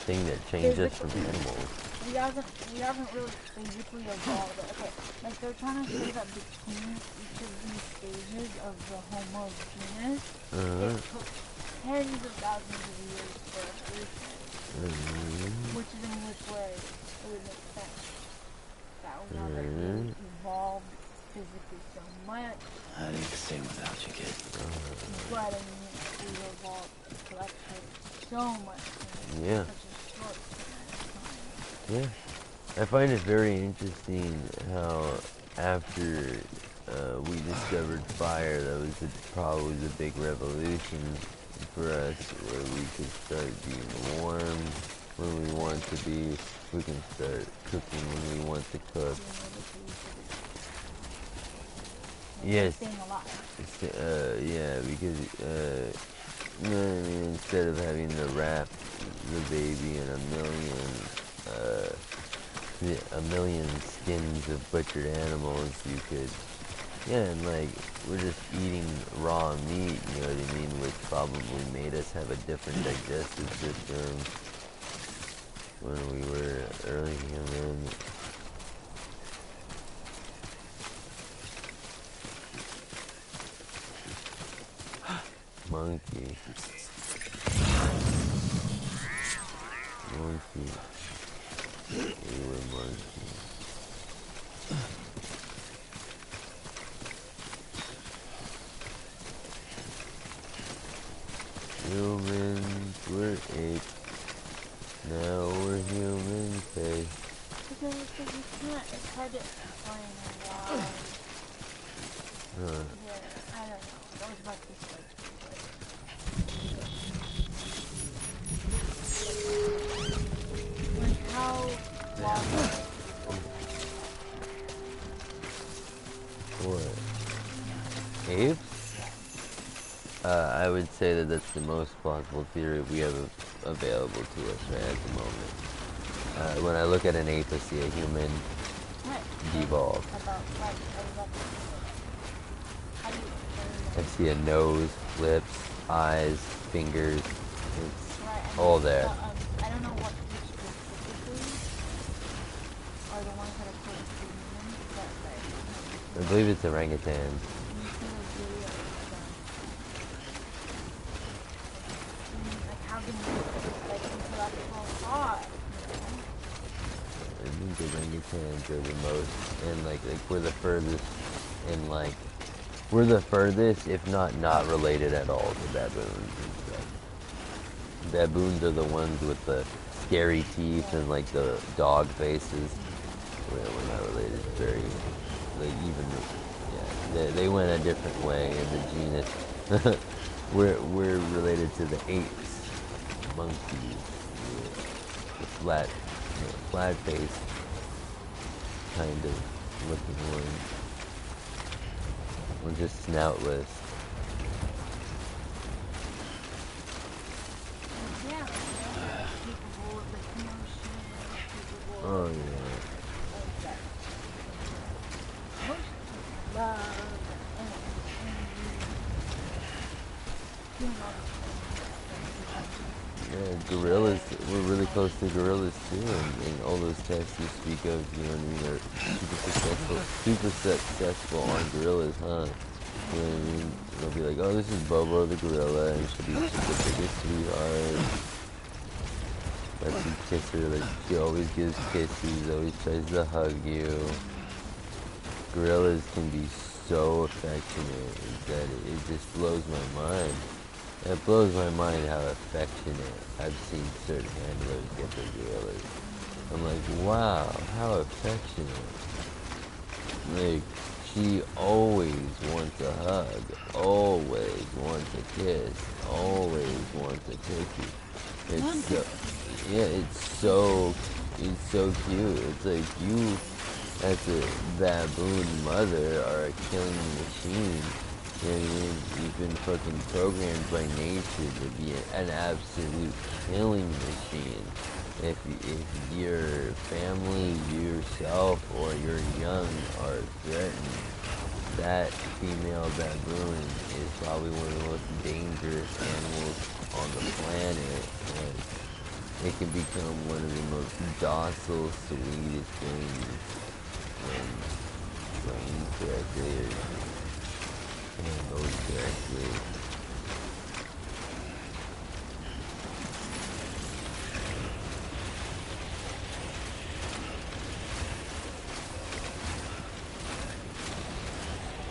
Speaker 2: thing that changed us from animals.
Speaker 5: we haven't really physically evolved. Okay, like they're trying to say that between each of these stages of the Homo genus, it took tens of thousands of years for evolution, which is in which way it would make sense that we haven't really evolved physically so much.
Speaker 1: I think the same without you, kid.
Speaker 5: But I mean, we've evolved collectively so much in
Speaker 2: Yeah.
Speaker 5: such a short span of time.
Speaker 2: Yeah. I find it very interesting how after we discovered fire, that was probably the big revolution for us, where we could start being warm when we want to be. We can start cooking when we want to cook. Yes.
Speaker 5: Staying alive.
Speaker 2: Yeah, because you know what I mean. Instead of having to wrap the baby in a million skins of butchered animals, you could, yeah, and like we're just eating raw meat. You know what I mean, which probably made us have a different digestive system when we were early human. Monkey. We were monkey. Humans were apes. Now we're humans, hey.
Speaker 5: Because you can't, it's hard to explain why. Yeah, I don't know. That was about this way. Like how long?
Speaker 2: What? Apes? I would say that that's the most plausible theory we have available to us right at the moment. When I look at an ape, I see a human devolved. I see a nose, lips, eyes, fingers. It's all there.
Speaker 5: I don't know what which specifically are the ones that are close to humans, but like,
Speaker 2: I believe it's orangutan.
Speaker 5: you see those videos of them. Like how can you like intellectual thought,
Speaker 2: I think the orangutans are the most, and like we're the furthest, and like we're the furthest, if not related at all to baboons and stuff. Baboons are the ones with the scary teeth and like the dog faces. We're not related. Very, like even, yeah, they went a different way in the genus. we're related to the apes, monkeys, the flat face kind of looking ones. We're just snoutless.
Speaker 5: yeah, capable of like emotion, capable
Speaker 2: Oh
Speaker 5: of
Speaker 2: yeah.
Speaker 5: that emotion, love, and
Speaker 2: Yeah, gorillas, we're really close to gorillas too, and all those tests you speak of, you know what I mean, are super successful on gorillas, huh? You know what I mean? They'll be like, oh, this is Bobo the gorilla, and she'll be the biggest sweetheart. Lets you kiss her, like, she always gives kisses, always tries to hug you. Gorillas can be so affectionate that it just blows my mind. It blows my mind how affectionate I've seen certain handlers get their gorillas. I'm like, wow, how affectionate. Like, she always wants a hug, always wants a kiss, always wants a cookie. It's so, yeah, it's so cute. It's like you, as a baboon mother, are a killing machine. You know what I mean? You've been fucking programmed by nature to be an absolute killing machine. If your family, yourself, or your young are threatened, that female baboon is probably one of the most dangerous animals on the planet. And it can become one of the most docile, sweetest things when trained correctly or handled correctly.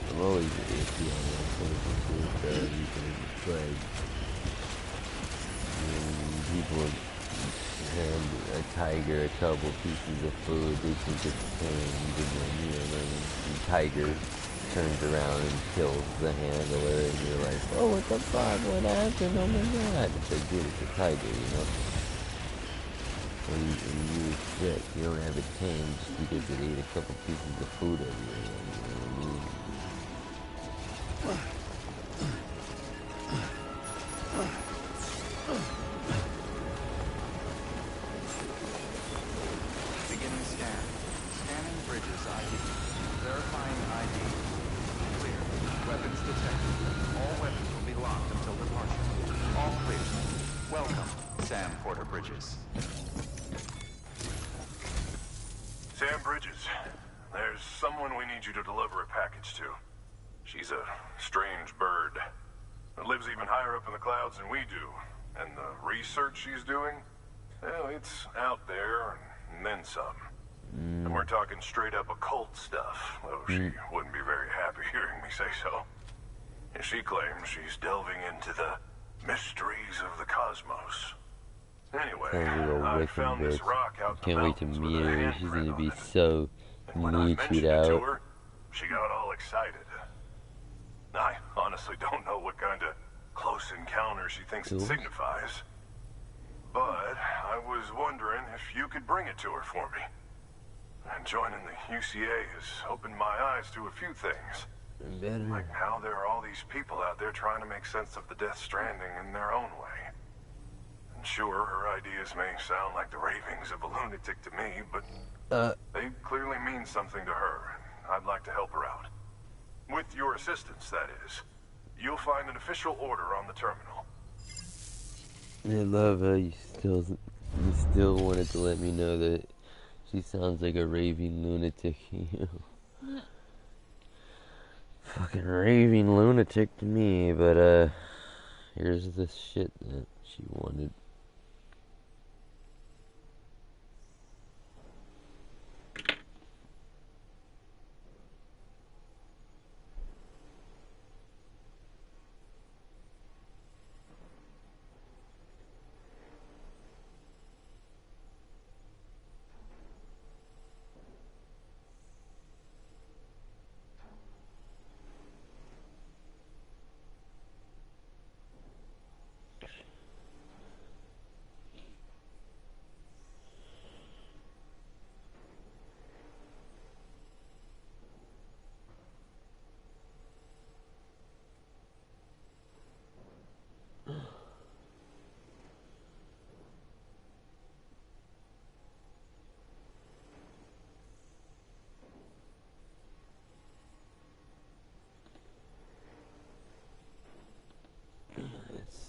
Speaker 2: I'm always iffy on that sort of thing, because it's like, people hand a tiger a couple pieces of food, they think it's tamed, and then, then the tiger turns around and kills the handler, and you're like, oh, what the fuck, what happened, oh my god, it's like, dude, it's a tiger, And you expect, you don't have it tamed just because it ate a couple pieces of food of you, you know what I mean?
Speaker 3: Beginning scan. Scanning bridges ID. Verifying ID. Clear. Weapons detected. All weapons will be locked until departure. All clear. Welcome, Sam Porter Bridges.
Speaker 6: Sam Bridges, there's someone we need you to deliver a package to. She's a strange bird. It lives even higher up in the clouds than we do. And the research she's doing, well, it's out there and then some. And we're talking straight up occult stuff, though she wouldn't be very happy hearing me say so. And she claims she's delving into the mysteries of the cosmos. Anyway, I found this rock out in the
Speaker 2: can't wait to
Speaker 6: mountains
Speaker 2: meet
Speaker 6: with a
Speaker 2: her. She's
Speaker 6: handprint
Speaker 2: gonna
Speaker 6: on
Speaker 2: be
Speaker 6: it.
Speaker 2: so
Speaker 6: And when I mentioned
Speaker 2: neutered
Speaker 6: it to
Speaker 2: out.
Speaker 6: her, she got all excited. I honestly don't know what kind of close encounter she thinks it signifies. But I was wondering if you could bring it to her for me. And joining the UCA has opened my eyes to a few things. Like how there are all these people out there trying to make sense of the Death Stranding in their own way. And sure, her ideas may sound like the ravings of a lunatic to me, but they clearly mean something to her, and I'd like to help her out. With your assistance, that is. You'll find an official order on the terminal.
Speaker 2: I love how you still wanted to let me know that she sounds like a raving lunatic. Fucking raving lunatic to me, but here's the shit that she wanted.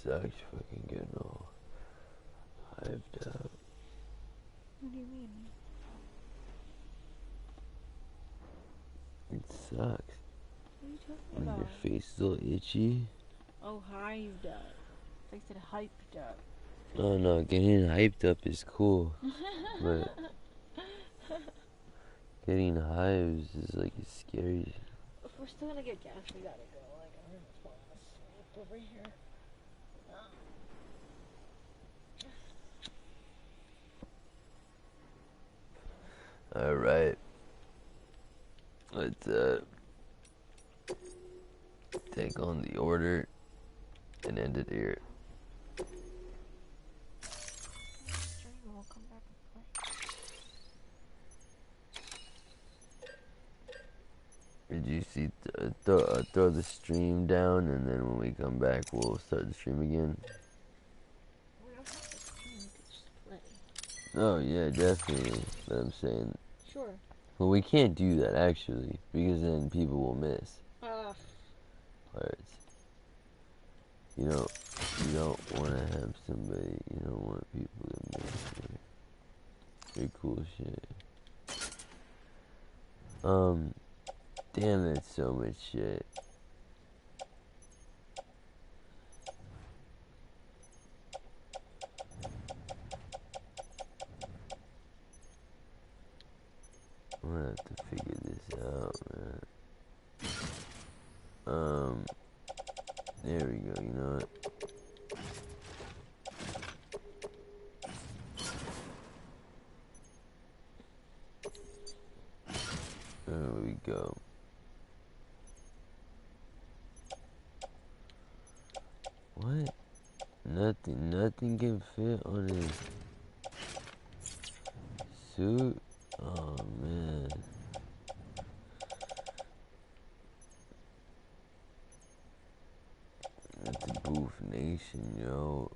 Speaker 2: Sucks fucking getting all hyped up.
Speaker 5: What do you mean?
Speaker 2: It sucks.
Speaker 5: What are you talking
Speaker 2: When
Speaker 5: about?
Speaker 2: your face is all itchy.
Speaker 5: Oh, hyped up. I said hyped up.
Speaker 2: Oh no, getting hyped up is cool. But getting hives is like scary.
Speaker 5: If we're still gonna get gas, we gotta go. Like, I'm gonna fall asleep over here.
Speaker 2: Alright. Let's take on the order and end it here.
Speaker 5: Stream, we'll come back and play.
Speaker 2: Did you see? Throw the stream down, and then when we come back, we'll start the stream again.
Speaker 5: We don't have to stream, we could just play.
Speaker 2: Oh yeah, definitely. But I'm saying.
Speaker 5: Sure.
Speaker 2: Well, we can't do that actually, because then people will miss parts. You don't want to have somebody. You don't want people to miss. Pretty cool shit. Damn, that's so much shit. I'm gonna have to figure this out, man. There we go, you know what? There we go. What? Nothing can fit on his suit? Oh, man. That's a Booth Nation, yo.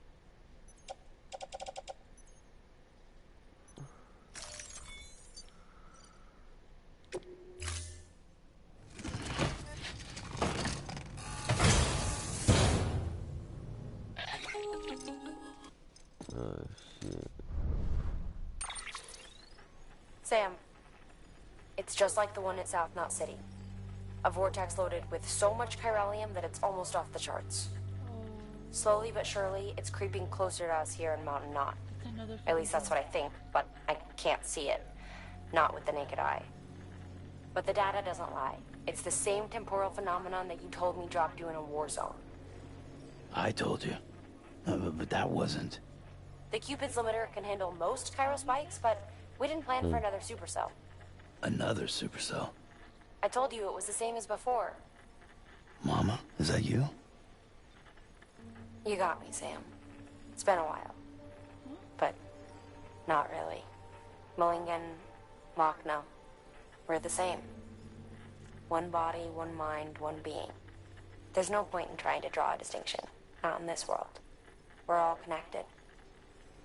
Speaker 2: Oh, shit.
Speaker 9: Sam, it's just like the one at South Knot City. A vortex loaded with so much chiralium that it's almost off the charts. Slowly but surely, it's creeping closer to us here in Mountain Knot. At least that's what I think, but I can't see it. Not with the naked eye. But the data doesn't lie. It's the same temporal phenomenon that you told me dropped you in a war zone.
Speaker 1: I told you. But that wasn't.
Speaker 9: The Cupid's limiter can handle most chiral spikes, but we didn't plan for another supercell.
Speaker 1: Another supercell?
Speaker 9: I told you it was the same as before.
Speaker 1: Mama, is that you?
Speaker 9: You got me, Sam. It's been a while. But not really. Mulligan, Lochner, we're the same. One body, one mind, one being. There's no point in trying to draw a distinction. Not in this world. We're all connected.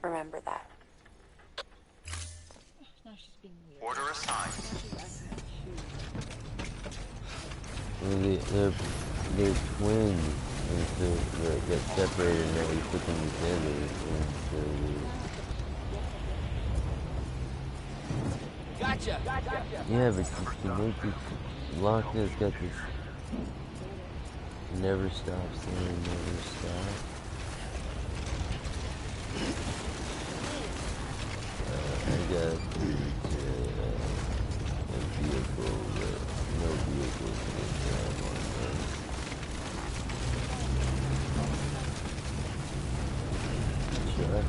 Speaker 9: Remember that.
Speaker 5: Now she's being weird.
Speaker 3: Order assigned.
Speaker 2: Well, they're twins, and so they get separated and now we put them together.
Speaker 10: Gotcha!
Speaker 2: Yeah, but you make this, Lochner's got this never stop saying never stop. I got a vehicle, but no vehicle can drive on Earth. Sure.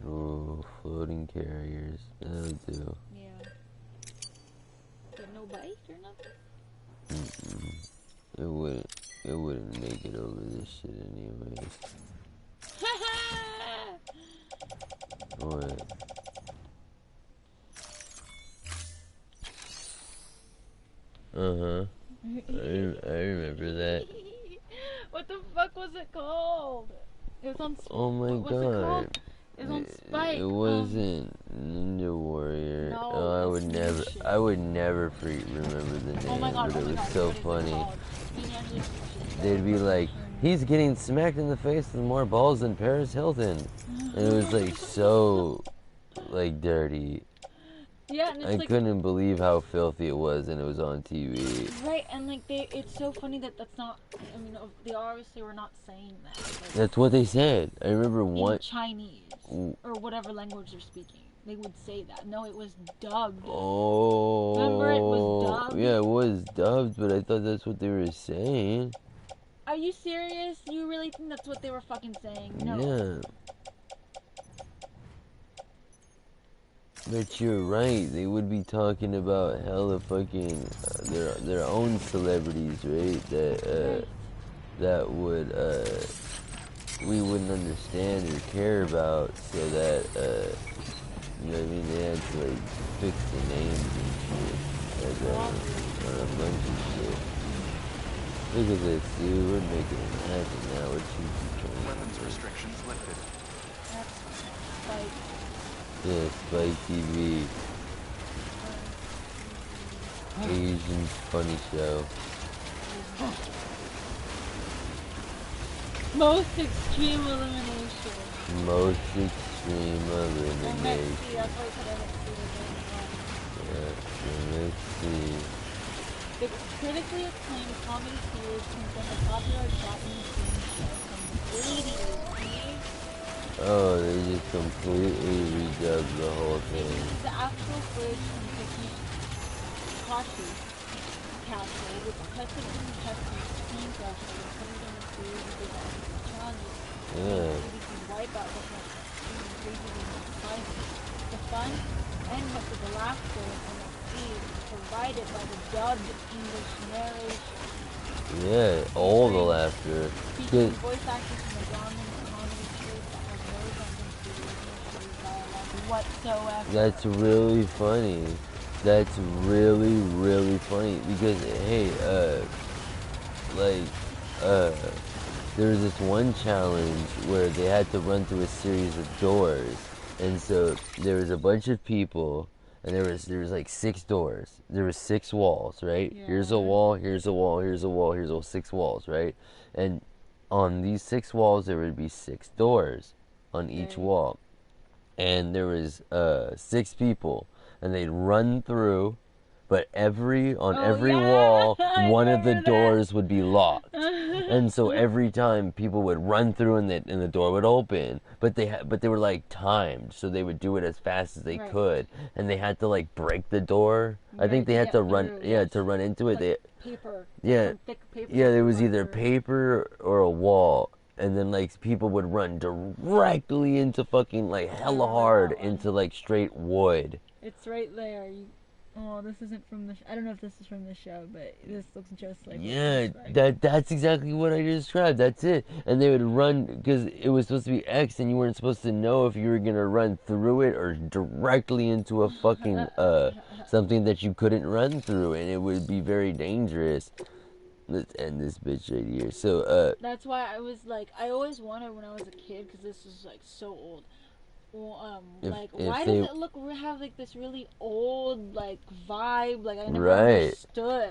Speaker 2: Oh, floating carriers, that'll do.
Speaker 5: Yeah. But no bite or nothing?
Speaker 2: It wouldn't make it over this shit anyways. What? I remember that.
Speaker 5: What the fuck was it called? It was on.
Speaker 2: Oh my
Speaker 5: what was it
Speaker 2: god.
Speaker 5: called? It was on Spike.
Speaker 2: It wasn't Ninja Warrior.
Speaker 5: No,
Speaker 2: Oh, I would never remember the name,
Speaker 5: Oh my god,
Speaker 2: but it was
Speaker 5: what
Speaker 2: so
Speaker 5: is it
Speaker 2: funny.
Speaker 5: called?
Speaker 2: They'd be like, he's getting smacked in the face with more balls than Paris Hilton. And it was like so, like, dirty.
Speaker 5: Yeah, and it's
Speaker 2: I
Speaker 5: like,
Speaker 2: couldn't believe how filthy it was, and it was on TV.
Speaker 5: right, and like it's so funny that that's not. I mean, they obviously were not saying that. Like,
Speaker 2: That's what they said. I remember
Speaker 5: in Chinese or whatever language they're speaking, they would say that. No, it was dubbed.
Speaker 2: Oh.
Speaker 5: Remember, it was dubbed.
Speaker 2: Yeah, it was dubbed, but I thought that's what they were saying.
Speaker 5: Are you serious? You really think that's what they were fucking saying? No.
Speaker 2: Yeah. But you're right. They would be talking about hella fucking their own celebrities, right? That would we wouldn't understand or care about, so that you know what I mean? They had to like fix the names and shit, like a bunch of shit. Look at this, dude. We're making it happen now. We're choosing
Speaker 3: Weapons restrictions lifted.
Speaker 5: Like,
Speaker 2: yeah, Spike TV. Elimination's funny show.
Speaker 5: Most extreme elimination.
Speaker 2: Most extreme elimination.
Speaker 5: MXC, that's why I said MXC
Speaker 2: Yeah, MXC.
Speaker 5: The critically acclaimed comedy series comes from the popular Japanese game show from the 80s.
Speaker 2: Oh, they just completely redubbed the whole thing.
Speaker 5: The actual footage from Kashi Castle, which tested and tested team threshold and put it in a series of development challenges.
Speaker 2: Yeah.
Speaker 5: BBC Wipeout was not increases in excitement. The fun and much of the laughter and the speed provided by the dubbed English narration.
Speaker 2: Yeah, all the laughter.
Speaker 5: Featuring voice actors from the Brahmin comedy series that has no resemblance to the original series dialogue whatsoever.
Speaker 2: That's really funny. That's really, really funny because hey, there was this one challenge where they had to run through a series of doors, and so there was a bunch of people, and there was like 6 doors. There was 6 walls, right? Yeah. Here's a wall, here's a wall, here's a wall, here's all 6 walls, right? And on these 6 walls there would be 6 doors on each wall, and there was 6 people. And they'd run through, but every wall, one of the doors would be locked. And so every time people would run through and the door would open, but they were like timed, so they would do it as fast as they could, and they had to like break the door. I think they had to run, to run into it.
Speaker 5: Like paper. Thick paper.
Speaker 2: Yeah, there was either paper or a wall. And then, like, people would run directly into fucking, like, hella hard into, like, straight wood.
Speaker 5: It's right there. Oh, this isn't from the I don't know if this is from the show, but this looks just like...
Speaker 2: Yeah, that's exactly what I described. That's it. And they would run, because it was supposed to be X, and you weren't supposed to know if you were going to run through it or directly into a fucking, something that you couldn't run through, and it would be very dangerous. Let's end this bitch right here. So,
Speaker 5: that's why I was like, I always wondered when I was a kid, because this is like so old. Well, why does it have like this really old like vibe? Like I never understood.